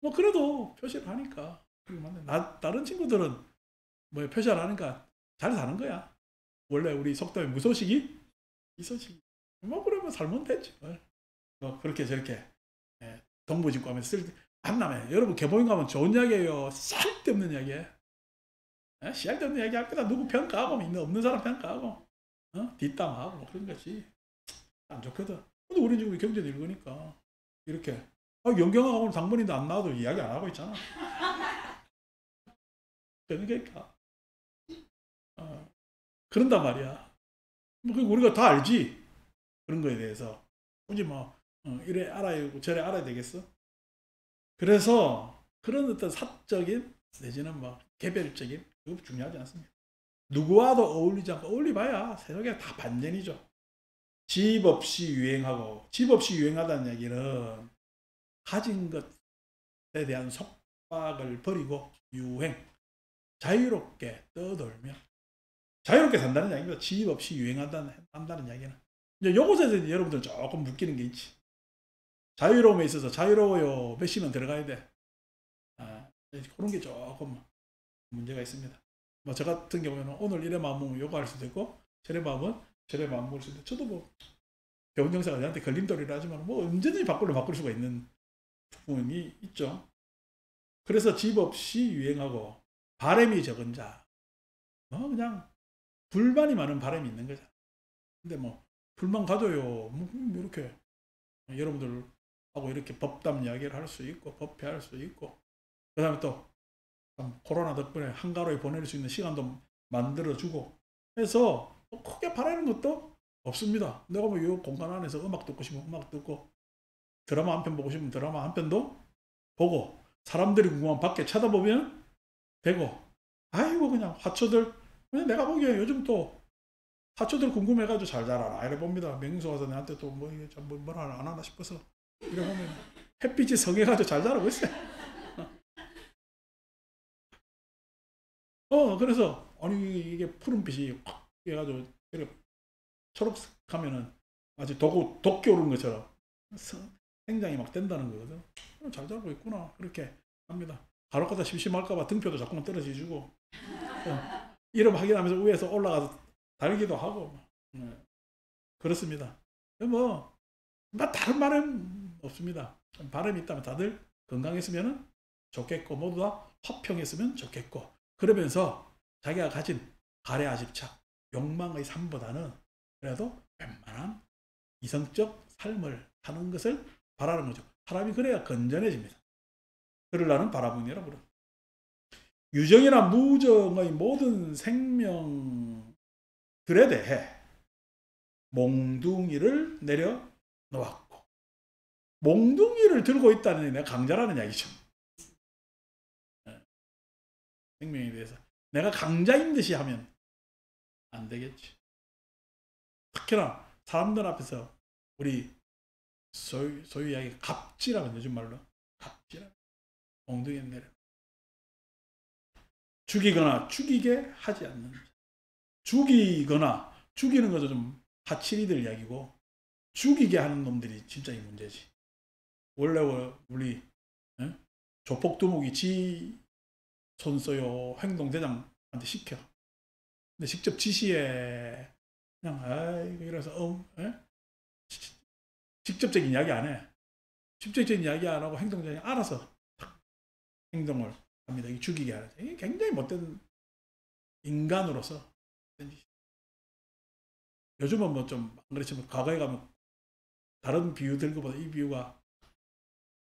Speaker 1: 뭐 그래도 표시를 하니까 다른 친구들은 뭐 표시를 하니까 잘 사는 거야. 원래 우리 속담에 무소식이 이소식이 뭐 그러면 살면 됐지. 뭐 그렇게 저렇게 동무짓고 하면서 만나면 여러분 개보임 가면 좋은 이야기예요. 쓸데없는 이야기에 쓸데없는 이야기 합니다. 누구 평가하고 없는 사람 평가하고 뒷담하고 뭐 그런 거지. 안 좋거든. 근데 우리 지금 경제 늙으니까 이렇게 영경아 오늘 당번인데 안 나와도 이야기 안 하고 있잖아. 그러니까 그런단 말이야. 뭐 우리가 다 알지 그런 거에 대해서. 굳이 뭐 이래 알아야 저래 알아야 되겠어. 그래서 그런 어떤 사적인 내지는 뭐 개별적인 그거 중요하지 않습니다. 누구와도 어울리지 않고 어울리봐야 세상에 다 반전이죠. 집 없이 유행하고 집 없이 유행하다는 얘기는 가진 것에 대한 속박을 버리고 유행 자유롭게 떠돌며 자유롭게 산다는 이야기입니다. 집 없이 유행한다는 이야기는 이제 요것에서 여러분들 조금 묶이는 게 있지. 자유로움에 있어서 자유로워요 몇시면 들어가야 돼. 그런 게 조금 문제가 있습니다. 뭐 저 같은 경우에는 오늘 이래 마음 먹으면 요거 할 수도 있고 저래 마음은 저래 마음 먹을 수도 있고 저도 뭐 배운 영사가 저한테 걸림돌이라 하지만 뭐 언제든지 바꿀 수가 있는 부분이 있죠. 그래서 집 없이 유행하고 바람이 적은 자 그냥 불만이 많은 바람이 있는 거죠. 근데 뭐 불만 가져요. 뭐 이렇게 여러분들하고 이렇게 법담 이야기를 할 수 있고 법회할 수 있고 그 다음에 또 코로나 덕분에 한가로이 보낼 수 있는 시간도 만들어주고 해서 크게 바라는 것도 없습니다. 내가 뭐 이 공간 안에서 음악 듣고 싶으면 음악 듣고 드라마 한 편 보고 싶으면 드라마 한 편도 보고 사람들이 궁금한 밖에 쳐다보면 되고 아이고 그냥 화초들 그냥 내가 보기에 요즘 또 화초들 궁금해가지고 잘 자라라 이래 봅니다. 맹수 와서 내한테 또 뭐 이게 뭐라 안 하나 싶어서 이래 보면 햇빛이 성해가지고 잘 자라고 있어요. 그래서 아니 이게 푸른빛이 확 해가지고 이렇게 초록색하면은 마치 도끼 오른 것처럼 생장이 막 된다는 거거든. 잘 자고 있구나 그렇게 합니다. 가로가다 심심할까봐 등표도 자꾸만 떨어지고 이름 확인하면서 위에서 올라가서 달기도 하고 그렇습니다. 뭐 다른 말은 없습니다. 바람이 있다면 다들 건강했으면 좋겠고 모두 다 화평했으면 좋겠고 그러면서 자기가 가진 가래아집착 욕망의 삶보다는 그래도 웬만한 이성적 삶을 사는 것을 바라는 거죠. 사람이 그래야 건전해집니다. 그러려는 바라문이라 부릅니다. 유정이나 무정의 모든 생명들에 대해 몽둥이를 내려놓았고 몽둥이를 들고 있다는 게 내가 강자라는 이야기죠. 생명에 대해서 내가 강자인 듯이 하면 안 되겠지. 특히나 사람들 앞에서 우리 소위 이야기 갑질하면 요즘 말로 갑질하면 몽둥이를 내려 죽이거나 죽이게 하지 않는 죽이거나 죽이는 것도 좀 하칠이들 이야기고 죽이게 하는 놈들이 진짜 이 문제지. 원래 우리 조폭두목이 지 손써요 행동대장한테 시켜. 근데 직접 지시해 그냥 아이고 이래서 직접적인 이야기 안 해. 직접적인 이야기 안 하고 행동대장이 알아서 행동을 합니다. 이 죽이게 하는 이게 굉장히 못된 인간으로서 요즘은 뭐 좀 안 그렇지만 과거에 가면 다른 비유 들고 보다 이 비유가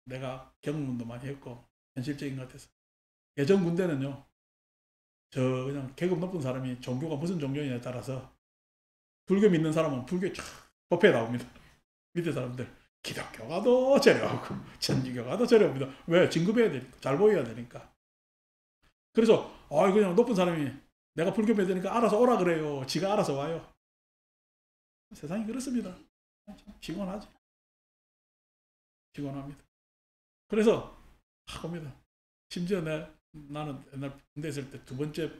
Speaker 1: 내가 경험도 많이 했고 현실적인 것 같아서 예전 군대는요 저 그냥 계급 높은 사람이 종교가 무슨 종교냐에 따라서 불교 믿는 사람은 불교 쫙 법회에 나옵니다. 밑에 사람들 기독교가 더 저렴하고 천주교가 더 저렴합니다. 왜? 진급해야 되니까 잘 보여야 되니까. 그래서 그냥 높은 사람이 내가 불교 믿으니까 알아서 오라 그래요. 지가 알아서 와요. 세상이 그렇습니다. 피곤하지. 피곤합니다. 그래서 봅니다. 심지어 나는 옛날 군대 있을 때 두 번째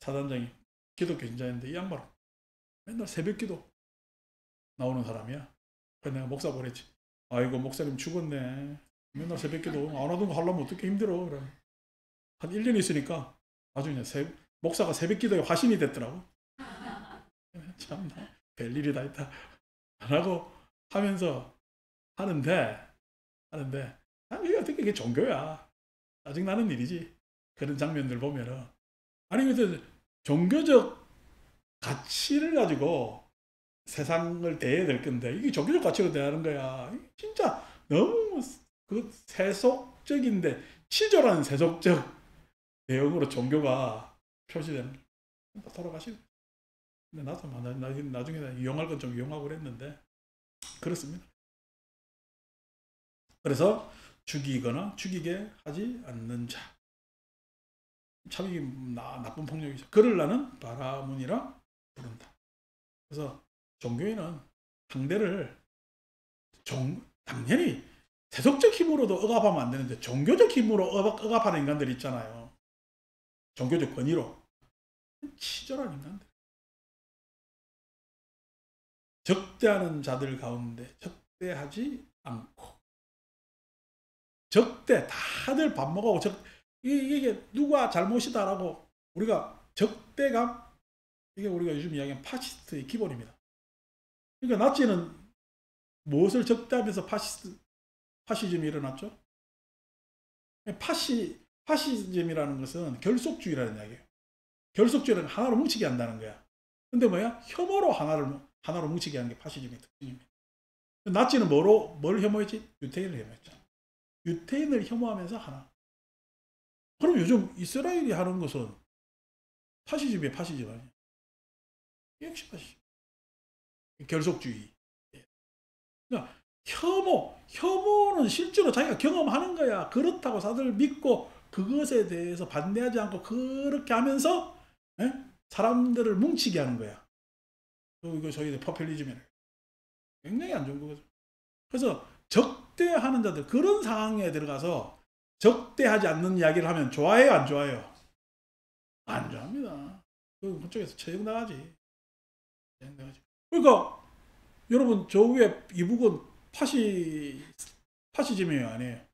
Speaker 1: 사단장이 기독교 신자인데 이 양반은 맨날 새벽 기도 나오는 사람이야. 그래서 내가 목사 보랬지. 아이고 목사님 죽었네. 맨날 새벽 기도 안 하던 거 하려면 어떻게 힘들어. 그래. 한 1년 있으니까 나중에 목사가 새벽 기도에 화신이 됐더라고. 참나 별일이 다 있다 라고 하면서 하는데 이게 어떻게 이게 종교야. 짜증나는 일이지. 그런 장면들 보면은 아니 그래서 종교적 가치를 가지고 세상을 대해야 될 건데 이게 종교적 가치로 대하는 거야. 진짜 너무 그 세속적인데 치졸한 세속적 대응으로 종교가 표시되는 돌아가시고. 근데 나도 나중에 이용할 건 좀 이용하고 그랬는데 그렇습니다. 그래서 죽이거나 죽이게 하지 않는 자. 참 이게 나쁜 폭력이죠. 그를 나는 바라문이라 부른다. 그래서 종교인은 상대를 당연히 세속적 힘으로도 억압하면 안 되는데 종교적 힘으로 억압하는 인간들이 있잖아요. 종교적 권위로. 치졸한 인간들. 적대하는 자들 가운데 적대하지 않고 다들 밥 먹고 이게 누가 잘못이다라고 우리가 적대감 이게 우리가 요즘 이야기하는 파시스트의 기본입니다. 그러니까 나치는 무엇을 적대하면서 파시즘이 일어났죠? 파시즘이라는 것은 결속주의라는 이야기예요. 결속주의는 하나로 뭉치게 한다는 거야. 근데 뭐야? 혐오로 하나로 뭉치게 하는 게 파시즘의 특징입니다. 나치는 뭘 혐오했지? 유태인을 혐오했죠. 유태인을 혐오하면서 하나. 그럼 요즘 이스라엘이 하는 것은 파시즘이에요, 파시즘 아니에요? 역시 파시즘. 결속주의. 그러니까 혐오는 실제로 자기가 경험하는 거야. 그렇다고 다들 믿고 그것에 대해서 반대하지 않고 그렇게 하면서 사람들을 뭉치게 하는 거야. 이거 저희 포퓰리즘이에요. 굉장히 안 좋은 거죠. 그래서 적대하는 자들 그런 상황에 들어가서 적대하지 않는 이야기를 하면 좋아해요, 안 좋아해요? 안 좋아합니다. 그쪽에서 처형 나가지. 그러니까 여러분 저 위에 이북은 파시즘이에요, 아니에요?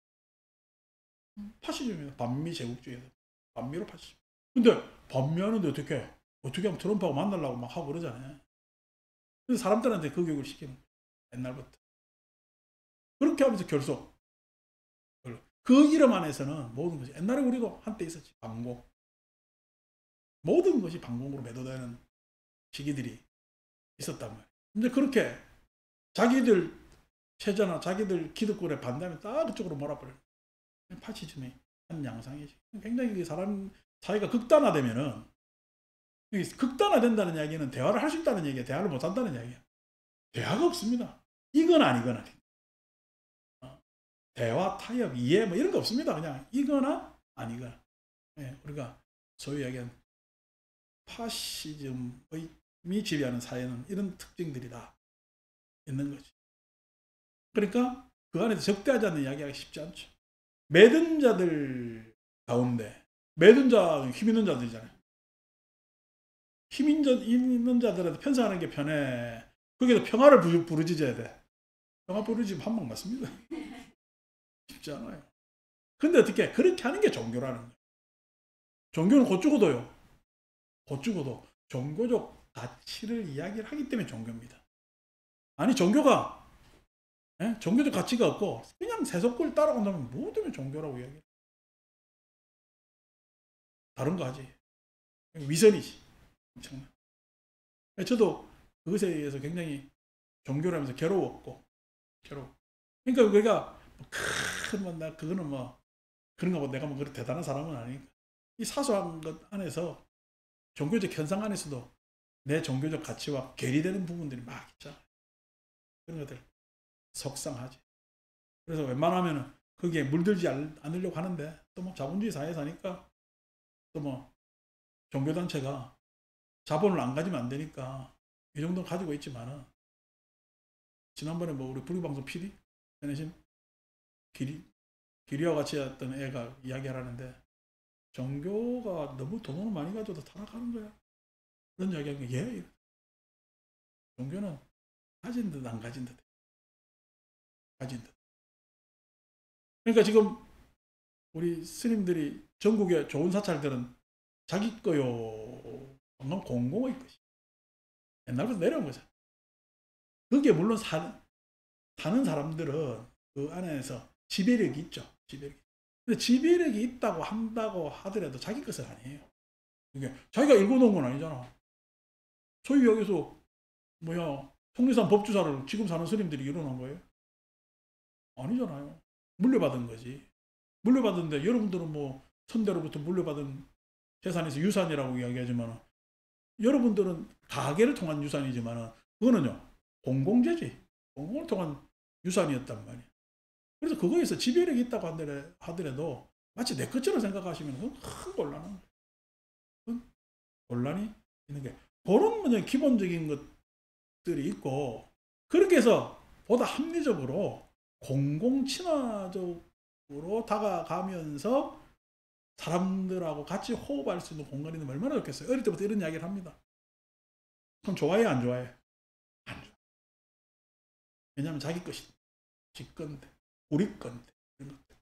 Speaker 1: 파시즘이에요. 반미 제국주의에서. 반미로 파시즘. 근데 반미하는데 어떻게 하면 트럼프하고 만나려고 막 하고 그러잖아요. 그래서 사람들한테 그 교육을 시키는 거예요. 옛날부터. 그렇게 하면서 결속. 그 이름 안에서는 모든 것이, 옛날에 우리도 한때 있었지. 반공. 모든 것이 반공으로 매도되는 시기들이 있었단 말이에요. 근데 그렇게 자기들 체제나 자기들 기득권에 반대하면 딱 그쪽으로 몰아버려요. 파시즘의 한 양상이지. 굉장히 사람 사회가 극단화되면은, 극단화된다는 이야기는 대화를 할 수 있다는 얘기야. 대화를 못 한다는 이야기야. 대화가 없습니다. 이거나 아니거나. 대화, 타협, 이해 뭐 이런 거 없습니다. 그냥 이거나 아니거나. 예, 우리가 소위 이야기하는 파시즘의 지배하는 사회는 이런 특징들이 다 있는 거지. 그러니까 그 안에서 적대하지 않는 이야기하기 쉽지 않죠. 매든 자들 가운데, 매든 자, 힘 있는 자들이잖아요. 힘 있는 자들한테 편성하는 게 편해. 거기서 평화를 부르짖어야 돼. 평화 부르짖으면 한 방 맞습니다. 쉽지 않아요. 근데 어떻게, 그렇게 하는 게 종교라는 거예요. 종교는 곧 죽어도요. 곧 죽어도 종교적 가치를 이야기를 하기 때문에 종교입니다. 아니, 종교적 가치가 없고 그냥 세속을 따라간다면 뭐 때문에 종교라고 이야기해? 다른 거 하지. 위선이지. 엄청나. 저도 그것에 의해서 굉장히 종교라면서 괴로웠고, 그러니까 우리가 나 그거는 뭐 그런가 뭐 내가 뭐 그렇게 대단한 사람은 아니니까 이 사소한 것 안에서 종교적 현상 안에서도 내 종교적 가치와 괴리되는 부분들이 막 있잖아. 그런 것들 속상하지. 그래서 웬만하면 거기에 물들지 않으려고 하는데 또 뭐 자본주의 사회에 사니까 또 뭐 종교단체가 자본을 안 가지면 안 되니까 이 정도는 가지고 있지만은, 지난번에 뭐 우리 불교방송 PD 현혜심 기리와 같이 했던 애가 이야기하라는데 종교가 너무 돈을 많이 가져도 타락하는 거야. 그런 이야기하는 게, 예. 종교는 가진 듯 안 가진 듯. 가진 듯. 그러니까 지금 우리 스님들이 전국의 좋은 사찰들은 자기 거요. 방금 공공의 것이. 옛날부터 내려온 거죠. 그게 물론 사는 사람들은 그 안에서 지배력이 있죠. 지배력이. 근데 지배력이 있다고 한다고 하더라도 자기 것은 아니에요. 이게 자기가 읽어놓은 건 아니잖아. 소위 여기서 통리산 법주사를 지금 사는 스님들이 일어난 거예요? 아니잖아요. 물려받은 거지. 물려받은데 여러분들은 뭐 선대로부터 물려받은 재산에서 유산이라고 이야기하지만, 여러분들은 가계를 통한 유산이지만 그거는요 공공재지. 공공을 통한 유산이었단 말이에요. 그래서 그거에서 지배력이 있다고 하더라도 마치 내 것처럼 생각하시면 그건 큰 곤란한 거예요. 곤란이 있는 게, 그런 기본적인 것들이 있고, 그렇게 해서 보다 합리적으로 공공친화적으로 다가가면서 사람들하고 같이 호흡할 수 있는 공간이 있는 얼마나 좋겠어요. 어릴 때부터 이런 이야기를 합니다. 그럼 좋아해, 안 좋아해? 안 좋아. 왜냐하면 자기 것이, 지 건데, 우리 건데, 이런 것들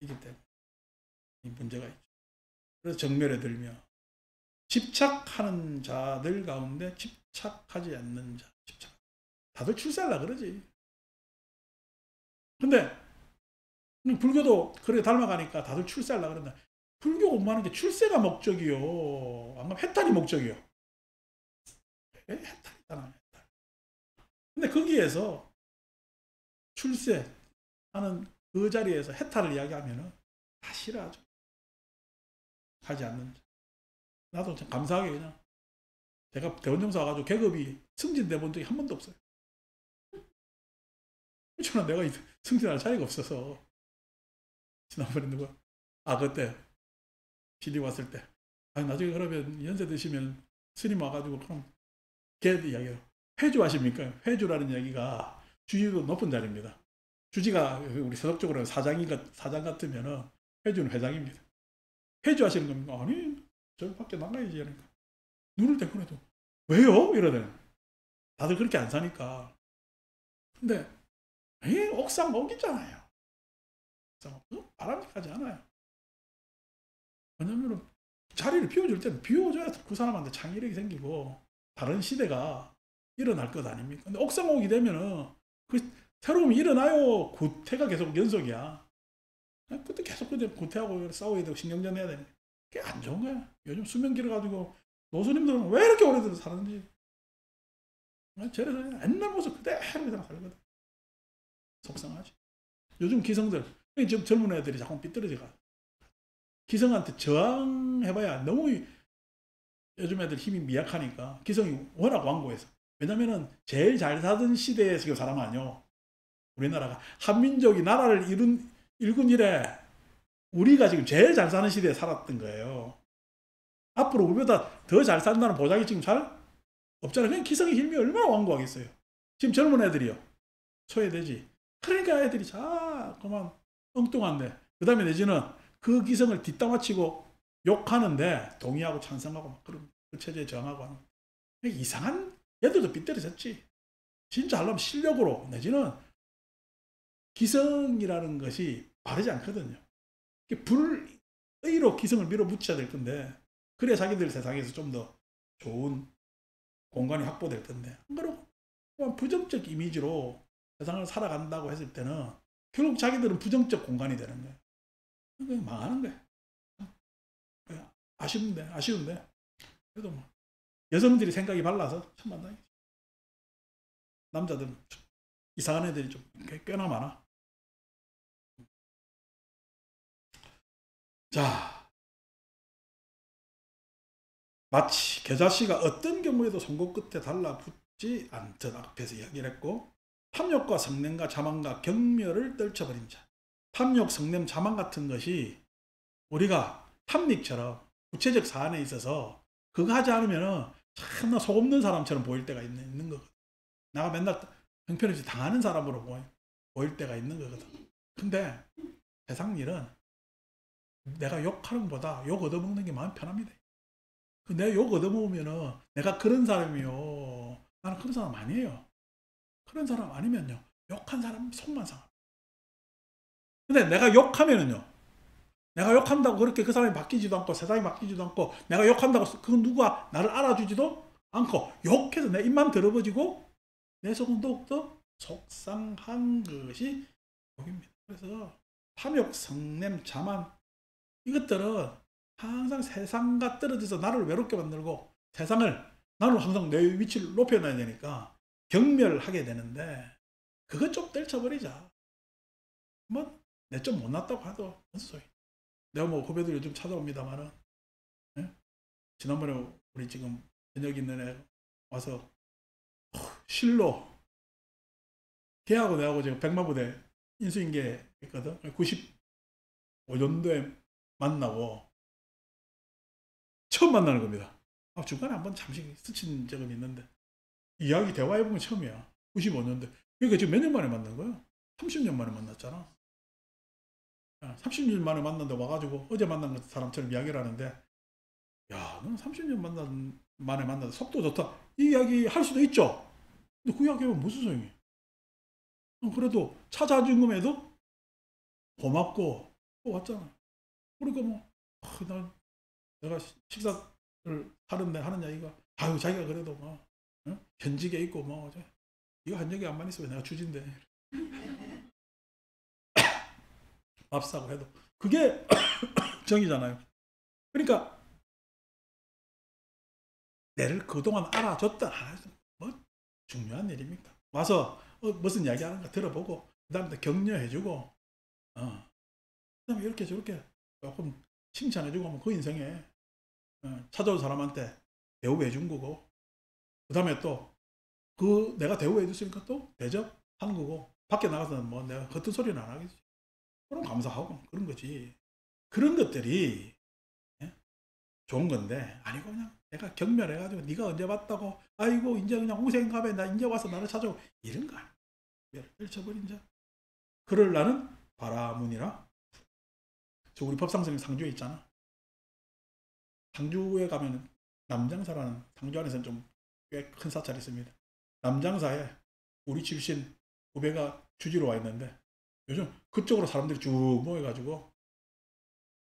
Speaker 1: 이기 때문에 이 문제가 있죠. 그래서 정멸에 들며 집착하는 자들 가운데 집착하지 않는 자, 다들 출세하려고 그러지. 근데 불교도 그렇게 닮아가니까 다들 출세하려고 그런다. 불교 공부하는 게 출세가 목적이요. 안 그러면 해탈이 목적이요. 해탈이잖아, 해탈. 근데 거기에서 출세하는 그 자리에서 해탈을 이야기하면은 다 싫어하죠. 하지 않는 자. 나도 참 감사하게 그냥 제가 대원정사 와가지고 계급이 승진돼 본 적이 한 번도 없어요. 저는 내가 승진할 자리가 없어서. 지난번에 그때 PD 왔을 때, 아니 나중에 그러면 연세 드시면 스님 와가지고 그럼 걔 이야기해요. 회주 하십니까? 회주라는 이야기가 주지도 높은 자리입니다. 주지가 우리 세속적으로 사장 같으면은 회주는 회장입니다. 회주 하시는 겁니까? 아니, 저 밖에 나가야지. 그러니까 눈을 대고해도 왜요? 이러더니 다들 그렇게 안 사니까. 근데 옥상 옥이잖아요. 바람직하지 않아요. 왜냐면 자리를 비워줄 때는 비워줘야 그 사람한테 창의력이 생기고 다른 시대가 일어날 것 아닙니까? 근데 옥상 옥이 되면은 그 새로움이 일어나요. 구태가 계속 연속이야. 그때 계속 구태하고 싸워야 되고 신경전 해야 되는 게 안 좋은 거야. 요즘 수명 길어가지고 노수님들은 왜 이렇게 오래 사는지. 저래서 옛날 모습 그대로 그냥 살거든. 속상하지. 요즘 기성들, 지금 젊은 애들이 자꾸 삐뚤어져가. 기성한테 저항해봐야 너무 요즘 애들 힘이 미약하니까 기성이 워낙 완고해서. 왜냐면은 제일 잘 사던 시대에서 사람 아니요. 우리나라가 한민족이 나라를 일군 이래 우리가 지금 제일 잘 사는 시대에 살았던 거예요. 앞으로 우리보다 더 잘 산다는 보장이 지금 잘 없잖아요. 그냥 기성의 힘이 얼마나 완고하겠어요. 지금 젊은 애들이요. 소외되지. 그러니까 애들이 자꾸만 엉뚱한데. 그 다음에 내지는 그 기성을 뒷담화치고 욕하는데 동의하고 찬성하고 막 그런 그 체제에 저항하고 하는 이상한 얘들도 빗대려졌지. 진짜 하려면 실력으로 내지는 기성이라는 것이 바르지 않거든요. 불의로 기성을 밀어붙여야 될 건데 그래야 자기들 세상에서 좀 더 좋은 공간이 확보될 건데 그리고 부정적 이미지로 세상을 살아간다고 했을 때는 결국 자기들은 부정적 공간이 되는 거예요. 그냥 망하는 거예요. 아쉬운데 그래도 뭐 여성들이 생각이 발라서 천만다행이지. 남자들은 이상한 애들이 좀 꽤나 많아. 자, 마치 겨자씨가 어떤 경우에도 송곳 끝에 달라붙지 않듯 앞에서 이야기를 했고 탐욕과 성냄과 자만과 경멸을 떨쳐버린 자. 탐욕, 성냄, 자만 같은 것이 우리가 탐닉처럼 구체적 사안에 있어서 그거 하지 않으면 참나 속 없는 사람처럼 보일 때가 있는 거거든. 내가 맨날 형편없이 당하는 사람으로 보일 때가 있는 거거든. 근데 세상 일은 내가 욕하는 것보다 욕 얻어먹는 게 마음 편합니다. 내가 욕 얻어먹으면은 내가 그런 사람이요. 나는 그런 사람 아니에요. 그런 사람 아니면요. 욕한 사람 속만 상합니다. 근데 내가 욕하면은요. 내가 욕한다고 그렇게 그 사람이 바뀌지도 않고 세상이 바뀌지도 않고 내가 욕한다고 그 누가 나를 알아주지도 않고 욕해서 내 입만 더러워지고 내 속은 더욱더 속상한 것이 욕입니다. 그래서 탐욕, 성냄, 자만 이것들은 항상 세상과 떨어져서 나를 외롭게 만들고 세상을 나는 항상 내 위치를 높여놔야 되니까 경멸하게 되는데 그것 좀 떨쳐버리자. 뭐 내 좀 못났다고 하도 무슨 소리. 내가 뭐 후배들 요즘 찾아옵니다만은 예? 지난번에 우리 지금 저녁 있는 애 와서 실로 걔하고 내하고 지금 백마부대 인수인계 했거든. 95년도에 만나고 처음 만나는 겁니다. 중간에 한번 잠시 스친 적은 있는데 이야기 대화해본 건 처음이야. 95년도. 그러니까 지금 몇 년 만에 만난 거예요? 30년 만에 만났잖아. 30년 만에 만났는데 와가지고 어제 만난 사람처럼 이야기를 하는데 야, 너는 30년 만에 만나서 속도 좋다. 이 이야기 할 수도 있죠. 근데 그 이야기하면 무슨 소용이? 그래도 찾아준 금에도 고맙고 또 왔잖아. 그러니까 뭐 내가 식사를 하는데 하는 이야기가 아유 자기가 그래도 뭐 현직에 있고 뭐 이거 한 적이 안만 있으면 내가 주진데 밥 사고 해도 그게 정이잖아요. 그러니까 내를 그동안 알아줬다 안 해도 뭐 중요한 일입니까? 와서 무슨 이야기 하는가 들어보고 그 다음에 격려해주고 그다음에 이렇게 저렇게 조금 칭찬해주고 하면 그 인생에 찾아온 사람한테 대우해준 거고 그 다음에 또 그 내가 대우해줬으니까 또 대접하는 거고 밖에 나가서는 뭐 내가 겉은 소리는 안 하겠지. 그럼 감사하고 그런 거지. 그런 것들이 좋은 건데 아니고 그냥 내가 경멸해가지고 네가 언제 왔다고 아이고 이제 그냥 홍생갑에 나 이제 와서 나를 찾아오 이런 거 아니야. 떨쳐버린 자. 그럴라는 바라문이라 저 우리 법상승 상주에 있잖아. 상주에 가면 남장사라는 상주 안에서는 좀 꽤 큰 사찰이 있습니다. 남장사에 우리 출신 후배가 주지로 와 있는데 요즘 그쪽으로 사람들이 쭉 모여가지고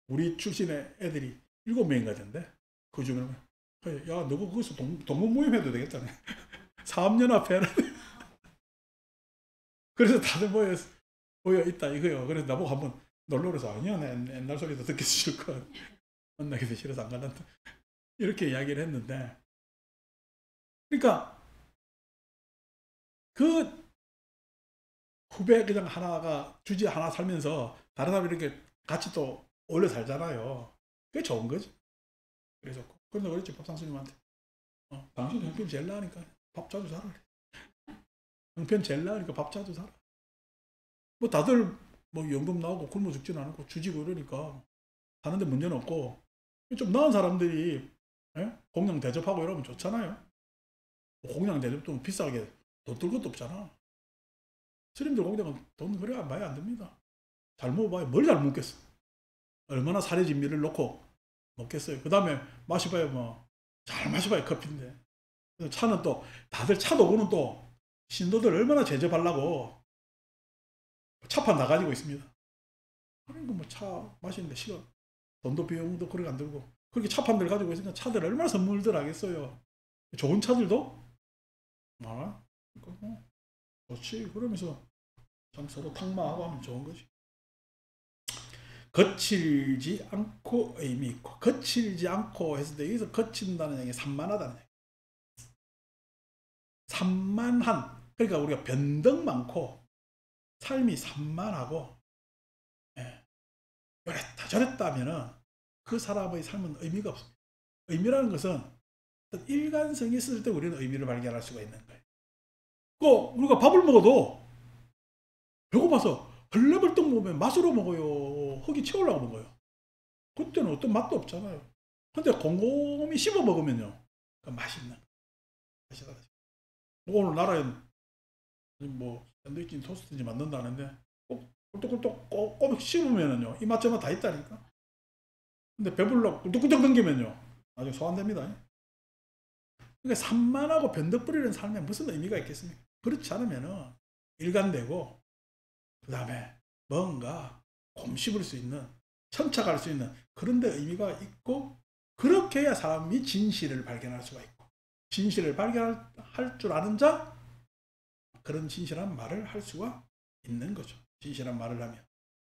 Speaker 1: 우리 출신의 애들이 7명인가 된대. 그 중에 야 너가 거기서 동문 모임 해도 되겠다네. 사업연합회. 그래서 다들 모여 있다 이거요. 그래서 나보고 한번 놀러 그래서 아니야 내 옛날 소리도 듣기 싫고 만나기도 싫어서 안 간다. 이렇게 이야기를 했는데 그러니까 그 후배 그냥 하나가 주지 하나 살면서 다른 사람이 이렇게 같이 또 어울려 살잖아요. 그게 좋은 거지. 그래서 그래서 그랬지 법상스님한테 당신 형편 제일 나으니까 밥 자주 사라. 형편 제일 나으니까 밥 자주 사라. 뭐 다들 뭐 연금 나오고 굶어 죽지는 않고 주지고 이러니까 사는데 문제는 없고 좀 나은 사람들이 공양 대접하고 이러면 좋잖아요. 공양 대접도 비싸게 돈 들 것도 없잖아. 스님들 공양은 돈 그래 많이 안 듭니다. 잘 먹어봐야 뭘 잘 먹겠어. 얼마나 사례 진미를 놓고 먹겠어요. 그 다음에 마셔봐야 뭐 잘 마셔봐야 커피인데 차는 또 다들 차 도구는 또 신도들 얼마나 제접하려고 차판 다 가지고 있습니다. 그러니까 뭐 차 마시는데 시간 돈도 비용도 그렇게 안 들고 그렇게 차판들 가지고 있으니까 차들 얼마나 선물들 하겠어요. 좋은 차들도 그러니까 뭐 좋지. 그러면서 참 서로 탁마하고 하면 좋은 거지. 거칠지 않고 의미 있고 거칠지 않고 했을 때 여기서 거친다는 얘기 산만하다는 얘기. 산만한 그러니까 우리가 변덕 많고 삶이 산만하고 이랬다 저랬다 하면은 그 사람의 삶은 의미가 없습니다. 의미라는 것은 어떤 일관성이 있을 때 우리는 의미를 발견할 수가 있는 거예요. 우리가 밥을 먹어도 배고파서 헐레벌떡 먹으면 맛으로 먹어요. 허기 채우려고 먹어요. 그때는 어떤 맛도 없잖아요. 근데 곰곰이 씹어 먹으면요. 그 맛있는 맛이 나죠. 오늘 나라엔 뭐 샌드위치 토스트인지 만든다는데 꼭 꿀떡꿀떡 꼬꼬 씹으면은요. 이맛저맛 다 있다니까. 근데 배불러 꿀떡꿀떡 넘기면요. 나중에 소화 안 됩니다. 그러니까 산만하고 변덕 부리는 삶에 무슨 의미가 있겠습니까? 그렇지 않으면은 일관되고 그 다음에 뭔가 곰씹을 수 있는 천착할 수 있는 그런 데 의미가 있고 그렇게 해야 사람이 진실을 발견할 수가 있고 진실을 발견할 줄 아는 자 그런 진실한 말을 할 수가 있는 거죠. 진실한 말을 하면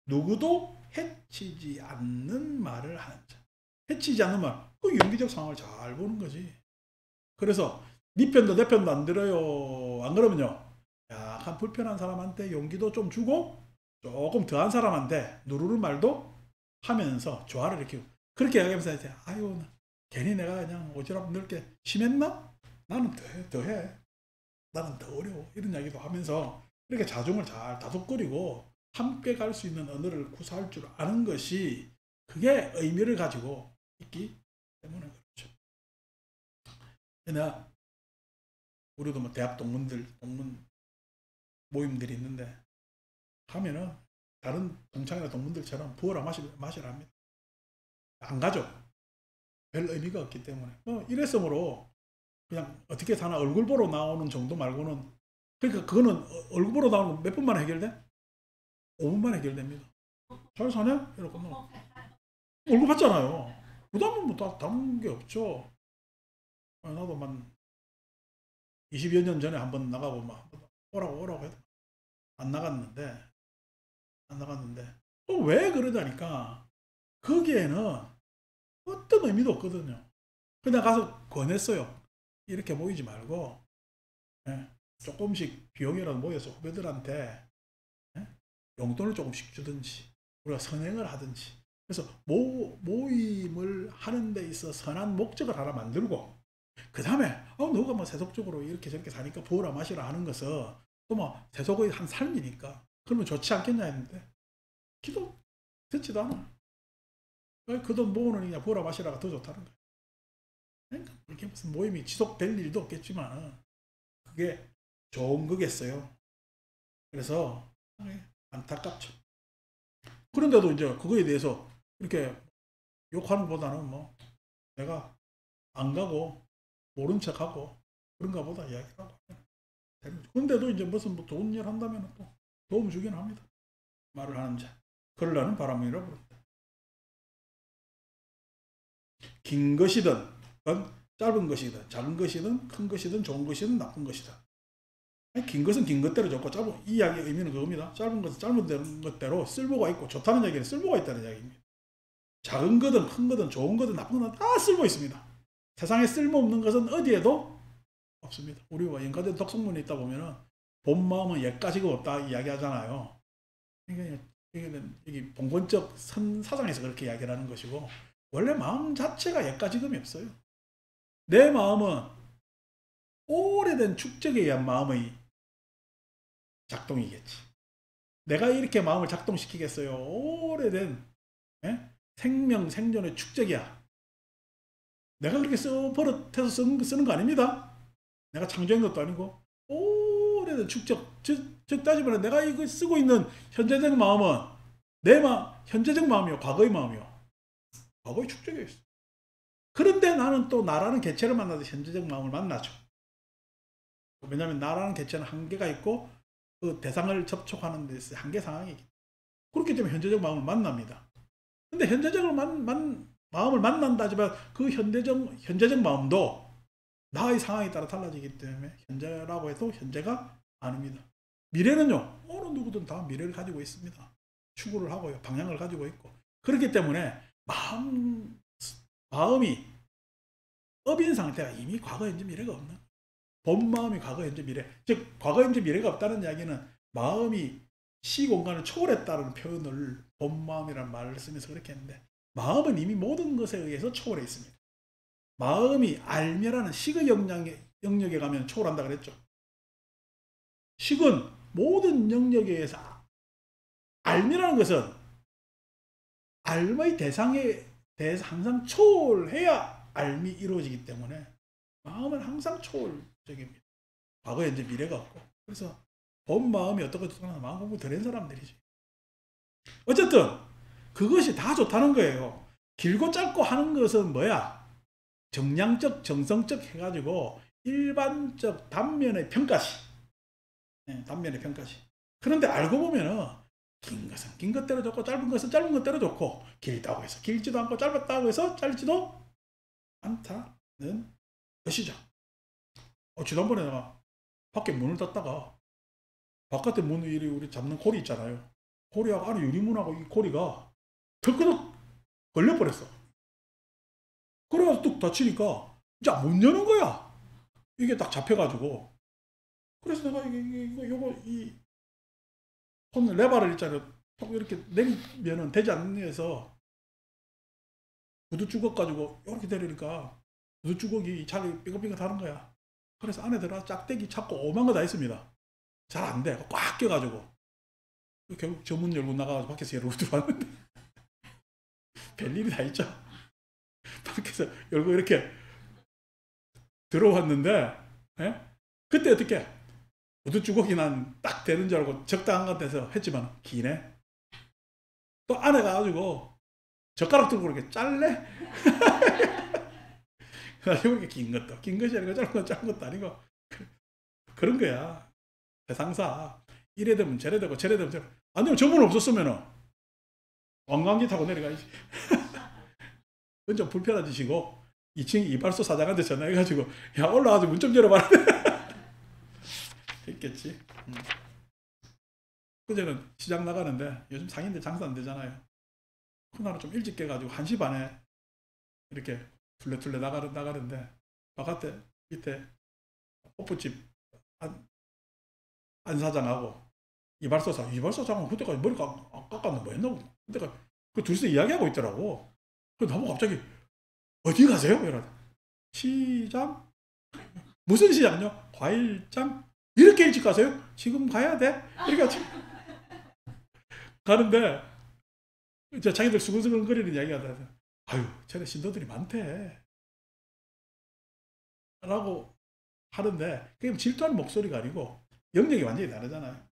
Speaker 1: 누구도 해치지 않는 말을 하는 자. 해치지 않는 말, 그 연기적 상황을 잘 보는 거지. 그래서 네 편도 내 편도 안 들어요. 안 그러면요. 약간 불편한 사람한테 용기도 좀 주고 조금 더한 사람한테 누르는 말도 하면서 조화를 이렇게 그렇게 얘기하면서 이제 아유 괜히 내가 그냥 오지랖 넓게 심했나? 나는 더해. 나는 더 어려워. 이런 이야기도 하면서 이렇게 자중을 잘 다독거리고 함께 갈 수 있는 언어를 구사할 줄 아는 것이 그게 의미를 가지고 있기 때문에 그렇죠. 내가 우리도 뭐 대학 동문 모임들이 있는데 하면은 다른 동창이나 동문들처럼 부어라 마시라 합니다. 안 가죠. 별 의미가 없기 때문에. 일회성으로 그냥 어떻게 사나 얼굴 보러 나오는 정도 말고는 그러니까 그거는 얼굴 보러 나오는 거 몇 분만 해결돼? 5분만 해결됩니다. 잘 사냐? 이러고 뭐 얼굴 봤잖아요. 그 다음은 뭐 다른 게 없죠. 나도 만 20여 년 전에 한번 나가고 막 오라고 해도 안 나갔는데 왜 그러다니까 거기에는 어떤 의미도 없거든요. 그냥 가서 권했어요. 이렇게 모이지 말고 조금씩 비용이라도 모여서 후배들한테 용돈을 조금씩 주든지 우리가 선행을 하든지 그래서 모임을 하는 데 있어 선한 목적을 하나 만들고 그 다음에 너가 뭐 세속적으로 이렇게 저렇게 사니까 부어라 마시라 하는 것은 또 뭐 세속의 한 삶이니까 그러면 좋지 않겠냐 했는데 기도 듣지도 않아. 그 돈 모으는 그냥 부어라 마시라가 더 좋다는 거야. 그러니까 이렇게 무슨 모임이 지속될 일도 없겠지만 그게 좋은 거겠어요. 그래서 안타깝죠. 그런데도 이제 그거에 대해서 이렇게 욕하는 것보다는 뭐 내가 안 가고 모른 척하고 그런가 보다 이야기하고 그런데도 이제 무슨 뭐 좋은 일 한다면 또 도움을 주긴 합니다. 말을 하는 자. 그러려는 바람이라고 부릅니다. 긴 것이든 짧은 것이든 작은 것이든 큰 것이든 좋은 것이든 나쁜 것이든. 긴 것은 긴 것대로 좋고 짧은 이 이야기의 의미는 그겁니다. 짧은 것은 짧은 것대로 쓸모가 있고 좋다는 얘기는 쓸모가 있다는 이야기입니다. 작은 거든 큰 거든 좋은 거든 나쁜 거든 다 쓸모 있습니다. 세상에 쓸모없는 것은 어디에도 없습니다. 우리가 연가된 독성문에 있다 보면은 본 마음은 옛가지가 없다 이야기하잖아요. 이게는 여기 봉건적 사상에서 그렇게 이야기를 하는 것이고 원래 마음 자체가 옛가지금이 없어요. 내 마음은 오래된 축적에 의한 마음의 작동이겠지. 내가 이렇게 마음을 작동시키겠어요. 오래된 생명 생존의 축적이야. 내가 그렇게 버릇해서 쓰는 거 아닙니다. 내가 창조한 것도 아니고 오래된 축적. 즉 따지면 내가 이거 쓰고 있는 현재적 마음은 현재적 마음이요, 과거의 마음이요. 과거의 축적이 있어. 그런데 나는 또 나라는 개체를 만나서 현재적 마음을 만나죠. 왜냐하면 나라는 개체는 한계가 있고 그 대상을 접촉하는 데서 한계 상황이기 때문에. 그렇기 때문에 현재적 마음을 만납니다. 근데 현재적으로 마음을 만난다지만 그 현재적 마음도 나의 상황에 따라 달라지기 때문에 현재라고 해도 현재가 아닙니다. 미래는요, 어느 누구든 다 미래를 가지고 있습니다. 추구를 하고요, 방향을 가지고 있고. 그렇기 때문에 마음이 업인 상태가 이미 과거, 현재, 미래가 없는, 본 마음이 과거, 현재, 미래. 즉 과거, 현재, 미래가 없다는 이야기는 마음이 시공간을 초월했다는 표현을 본 마음이라는 말을 쓰면서 그렇게 했는데, 마음은 이미 모든 것에 의해서 초월해 있습니다. 마음이 알면하는 식의 영역에 가면 초월한다 그랬죠. 식은 모든 영역에 의해서 알면하는 것은 알의 대상에 대해서 항상 초월해야 알미 이루어지기 때문에 마음은 항상 초월적입니다. 과거, 현재, 미래가 없고. 그래서 본 마음이 어떻게 좋다나 마음 공부 덜 한 사람들이지. 어쨌든 그것이 다 좋다는 거예요. 길고 짧고 하는 것은 뭐야? 정량적, 정성적 해가지고 일반적 단면의 평가시. 단면의 평가시. 그런데 알고 보면은 긴 것은 긴 것대로 좋고 짧은 것은 짧은 것대로 좋고 길다고 해서 길지도 않고 짧았다고 해서 짧지도 않다는 것이죠. 지난번에 내가 밖에 문을 닫다가 바깥에 문 위에 우리 잡는 고리 있잖아요. 고리하고 안에 유리문하고 이 고리가 덜끄덕 걸려버렸어. 그래가지고 뚝 닫히니까 이제 못 여는 거야. 이게 딱 잡혀가지고. 그래서 내가 이 손 레바를 있잖아요. 톡 이렇게 내리면은 되지 않는 데서 구두 가지고 이렇게 내리니까 구두 자리 삐걱삐걱 하는 거야. 그래서 안에 들어가 짝대기 찾고 오만 거 다 있습니다. 잘 안 돼. 꽉 껴가지고. 결국 저 문 열고 나가서 밖에서 열고 들어왔는데 별일이 다 있죠. 밖에서 열고 이렇게 들어왔는데 그때 어떻게 구두 난 딱 되는 줄 알고 적당한 것 같아서 했지만 기네. 또 안에 가가지고 젓가락 들고 이렇게 잘래? 이렇게 긴 것이 아니고 짧은 것도 아니고 그런 거야. 세상사 이래 되면 저래 되고 저래 되면 저래. 아니면 저분 없었으면은 관광기 타고 내려가야지. 그건 좀 불편한 짓이고 2층 이발소 사장한테 전화해가지고 야 올라와서 문 좀 열어봐라 했겠지. 그제는 시장 나가는데 요즘 상인들 장사 안 되잖아요. 그날은 좀 일찍 깨가지고 1시 반에 이렇게 둘레둘레 나가는데 바깥에 밑에 호프집 안 사장하고 이발소 사장은 그때까지 머리 깎았나 뭐 했나 보다. 그때까지 그 둘이서 이야기하고 있더라고. 그래서 나보고 갑자기 어디 가세요? 이러다. 시장? 무슨 시장요? 과일장? 이렇게 일찍 가세요? 지금 가야 돼? 이렇게 같이 가는데 이제 자기들 수근수근거리는 이야기가 나서 아유 쟤네 신도들이 많대 라고 하는데 그게 질투하는 목소리가 아니고 영역이 완전히 다르잖아요.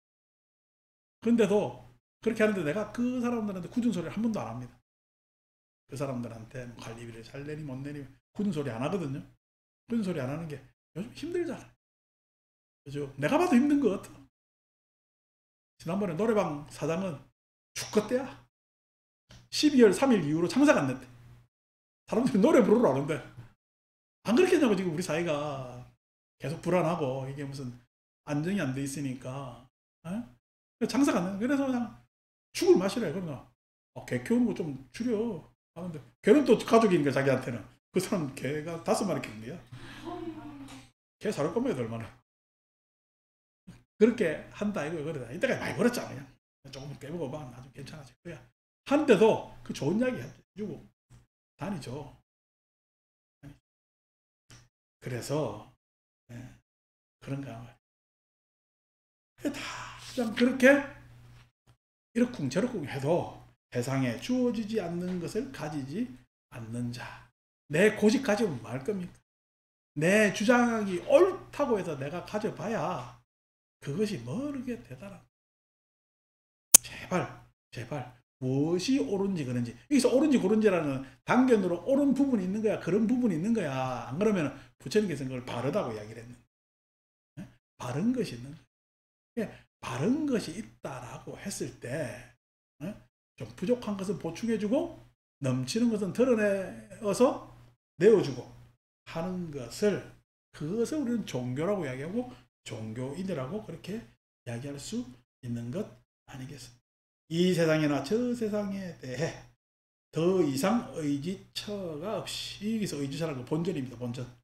Speaker 1: 그런데도 그렇게 하는데 내가 그 사람들한테 굳은 소리를 한 번도 안 합니다. 그 사람들한테 관리비를 잘 내니 못 내니 굳은 소리 안 하거든요. 굳은 소리 안 하는 게 요즘 힘들잖아요. 그죠? 내가 봐도 힘든 것 같아. 지난번에 노래방 사장은 죽겠대야. 12월 3일 이후로 창사가 안 됐대. 사람들이 노래 부르러 오는데 안 그렇겠냐고. 지금 우리 사회가 계속 불안하고 이게 무슨 안정이 안 돼 있으니까 장사가 안 돼. 그래서 그냥 죽을 맛이래. 그러니까 개 키우는 거 좀 줄여 하는데, 개는 또 가족이니까 자기한테는 그 사람 개가 5마리 키우는 거야. 개 사올 거면 얼마나 그렇게 한다 이거. 그러다 이때까지 많이 벌었잖아. 그냥 조금 깨먹어봐 나중에 괜찮아질 거야 하는데도 그 좋은 이야기 해주고 다니죠. 그래서 그런가 다 그냥 그렇게 이러쿵저러쿵 해도 세상에 주어지지 않는 것을 가지지 않는 자. 내 고집 가지면 뭐 할 겁니까? 내 주장이 옳다고 해서 내가 가져봐야 그것이 모르게 대단한. 제발 무엇이 옳은지 그런지, 여기서 옳은지 그른지라는 단견으로 옳은 부분이 있는 거야, 그런 부분이 있는 거야. 안 그러면 부처님께서 그걸 바르다고 이야기를 했는데, 바른 것이 있는 거야. 바른 것이 있다라고 했을 때 좀 부족한 것은 보충해주고 넘치는 것은 드러내어서 내어주고 하는 것을, 그것을 우리는 종교라고 이야기하고 종교인이라고 그렇게 이야기할 수 있는 것 아니겠습니까? 이 세상이나 저 세상에 대해 더 이상 의지처가 없이, 여기서 의지처라는 건 본전입니다. 본전.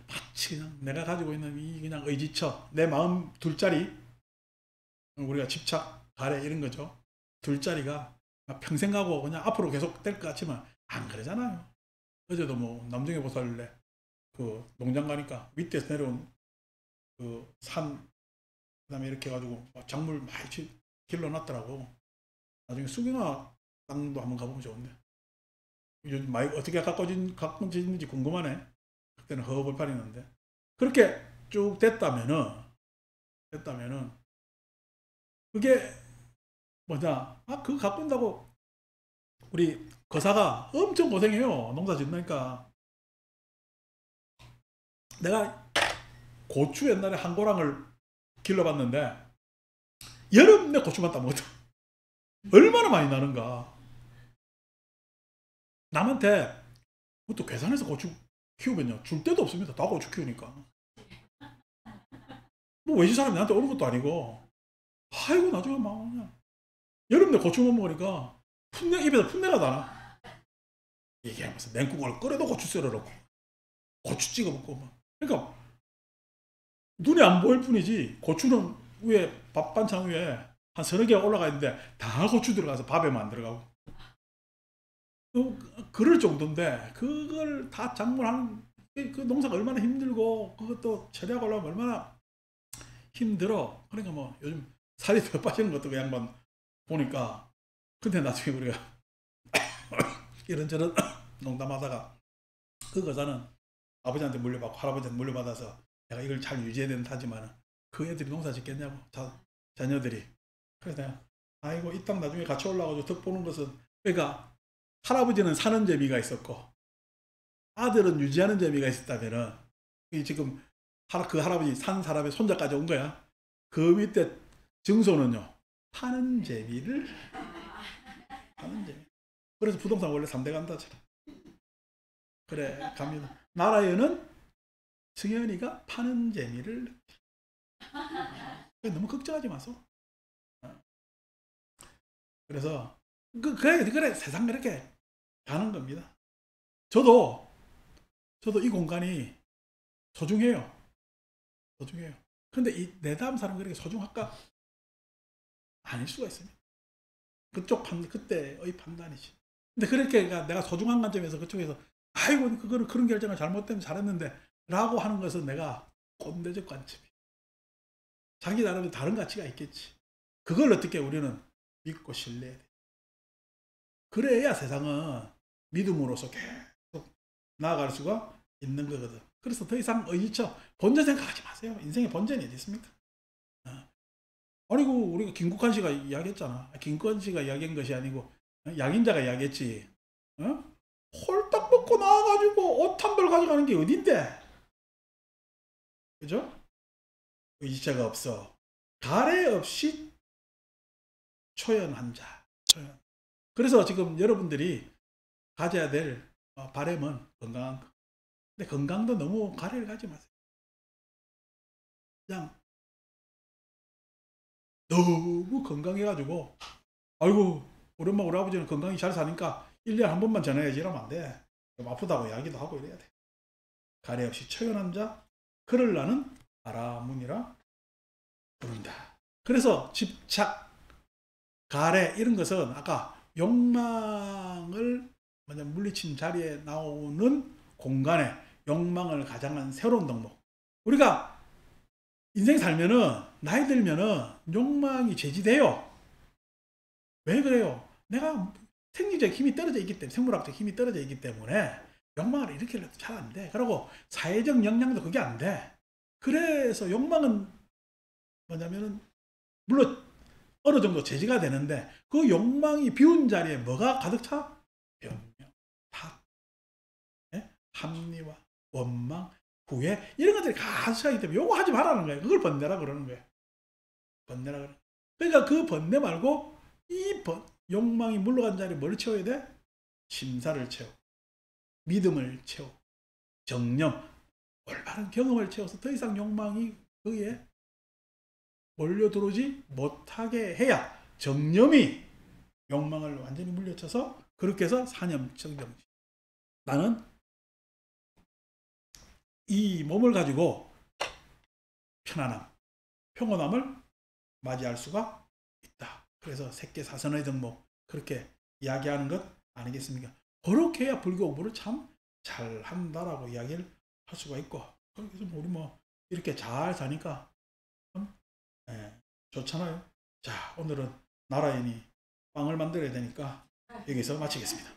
Speaker 1: 마치 그냥 내가 가지고 있는 이 그냥 의지처, 내 마음 둘짜리, 우리가 집착, 가래 이런 거죠. 둘짜리가 평생 가고 그냥 앞으로 계속 될 것 같지만 안 그러잖아요. 어제도 뭐 남정해 보살래 그 농장 가니까 밑에서 내려온 그 산, 그다음에 이렇게 해가지고 작물 많이 길러놨더라고. 나중에 수경화 땅도 한번 가보면 좋은데, 요즘 많이 어떻게 가꿔지는지 궁금하네. 그때는 허허벌판이었는데 그렇게 쭉 됐다면은 그게 뭐냐, 그거 가꾼다고 우리 거사가 엄청 고생해요. 농사 짓다니까. 내가 고추 옛날에 한 고랑을 길러봤는데 여름 내 고추만 따먹었다. 얼마나 많이 나는가. 남한테 그것도 괴산해서 고추 키우면요 줄 데도 없습니다. 다 고추 키우니까. 뭐 외지 사람이 나한테 오는 것도 아니고. 아이고 나중에 막 그냥 여름 내 고추 못 먹으니까 입에서 풋내가 나나. 이게 무슨 냉국을 끓여도 고추 썰어 놓고 고추 찍어 먹고 막. 그러니까 눈에 안 보일 뿐이지 고추는 위에 밥 반찬 위에 한 서너 개가 올라가 있는데 다 고추 들어가서 밥에만 안 들어가고 그럴 정도인데, 그걸 다 작물하는 그 농사가 얼마나 힘들고 그것도 처리하고 하려면 얼마나 힘들어. 그러니까 뭐 요즘 살이 더 빠지는 것도 그 양반 보니까. 근데 나중에 우리가 이런저런 농담하다가 그 거사는 아버지한테 물려받고 할아버지한테 물려받아서 내가 이걸 잘 유지해야 된다지만 그 애들이 농사 짓겠냐고, 자녀들이. 그래서 내가 아이고 이 땅 나중에 같이 올라가서 덕 보는 것은, 그러니까 할아버지는 사는 재미가 있었고 아들은 유지하는 재미가 있었다면은 지금 그 할아버지 산 사람의 손자까지 온 거야. 그 밑에 증손은요 파는 재미를 파는 재미. 그래서 부동산 원래 3대 간다잖아. 그래 갑니다. 나라에는 승현이가 파는 재미를 너무 걱정하지 마소. 그래서 그래 세상 그렇게 가는 겁니다. 저도 이 공간이 소중해요. 근데 이 내 다음 사람 그렇게 소중할까? 아닐 수가 있습니다. 그때의 판단이지. 근데 그렇게 내가 소중한 관점에서 그쪽에서 아이고 그거는 그런 결정을 잘했는데 라고 하는 것은 내가 꼰대적 관점이에요. 자기 나름의 다른 가치가 있겠지. 그걸 어떻게 우리는 믿고 신뢰해야 돼. 그래야 세상은 믿음으로서 계속 나아갈 수가 있는 거거든. 그래서 더 이상 의지처 본전 생각하지 마세요. 인생의 본전이 어디 있습니까? 아니고 우리가 김국환 씨가 이야기했잖아. 김국환 씨가 이야기한 것이 아니고 양인자가 이야기했지. 홀딱 먹고 나와가지고 옷 한 벌 가져가는 게 어딘데? 그죠? 의지처가 없어. 가래 없이 초연한 자. 초연. 그래서 지금 여러분들이 가져야 될 바람은 건강한 거. 근데 건강도 너무 가래를 가지 마세요. 그냥 너무 건강해가지고 아이고 우리 엄마 우리 아버지는 건강히 잘 사니까 1년에 한 번만 전화해야지 이러면 안 돼. 좀 아프다고 이야기도 하고 이래야 돼. 가래 없이 초연한 자 그럴라는 바라문이라 부른다. 그래서 집착, 가래 이런 것은 아까 욕망을 물리친 자리에 나오는 공간에 욕망을 가장한 새로운 덕목. 우리가 인생 살면은 나이 들면은 욕망이 제지돼요. 왜 그래요? 내가 생리적 힘이 떨어져 있기 때문에, 생물학적 힘이 떨어져 있기 때문에 욕망을 일으키려도 잘 안 돼. 그리고 사회적 역량도 그게 안 돼. 그래서 욕망은 뭐냐면은 물론 어느 정도 제지가 되는데 그 욕망이 비운 자리에 뭐가 가득 차? 변명, 탓, 합리화, 원망, 후회 이런 것들이 가득 차기 때문에 요거 하지 말라는 거예요. 그걸 번뇌라 그러는 거예요. 번뇌라 그러는 거예요. 그러니까 그 번뇌 말고 이 욕망이 물러간 자리에 뭘 채워야 돼? 심사를 채우고 믿음을 채우고 정념, 올바른 경험을 채워서 더 이상 욕망이 거기에 몰려들어오지 못하게 해야 정념이 욕망을 완전히 물려쳐서 그렇게 해서 사념청정심. 나는 이 몸을 가지고 편안함, 평온함을 맞이할 수가 있다. 그래서 색계사선의 덕목 그렇게 이야기하는 것 아니겠습니까? 그렇게 해야 불교 공부를 참 잘한다라고 이야기를 할 수가 있고 그래서 우리 뭐 이렇게 잘 사니까 좋잖아요. 자, 오늘은 나라인이 빵을 만들어야 되니까 여기서 마치겠습니다.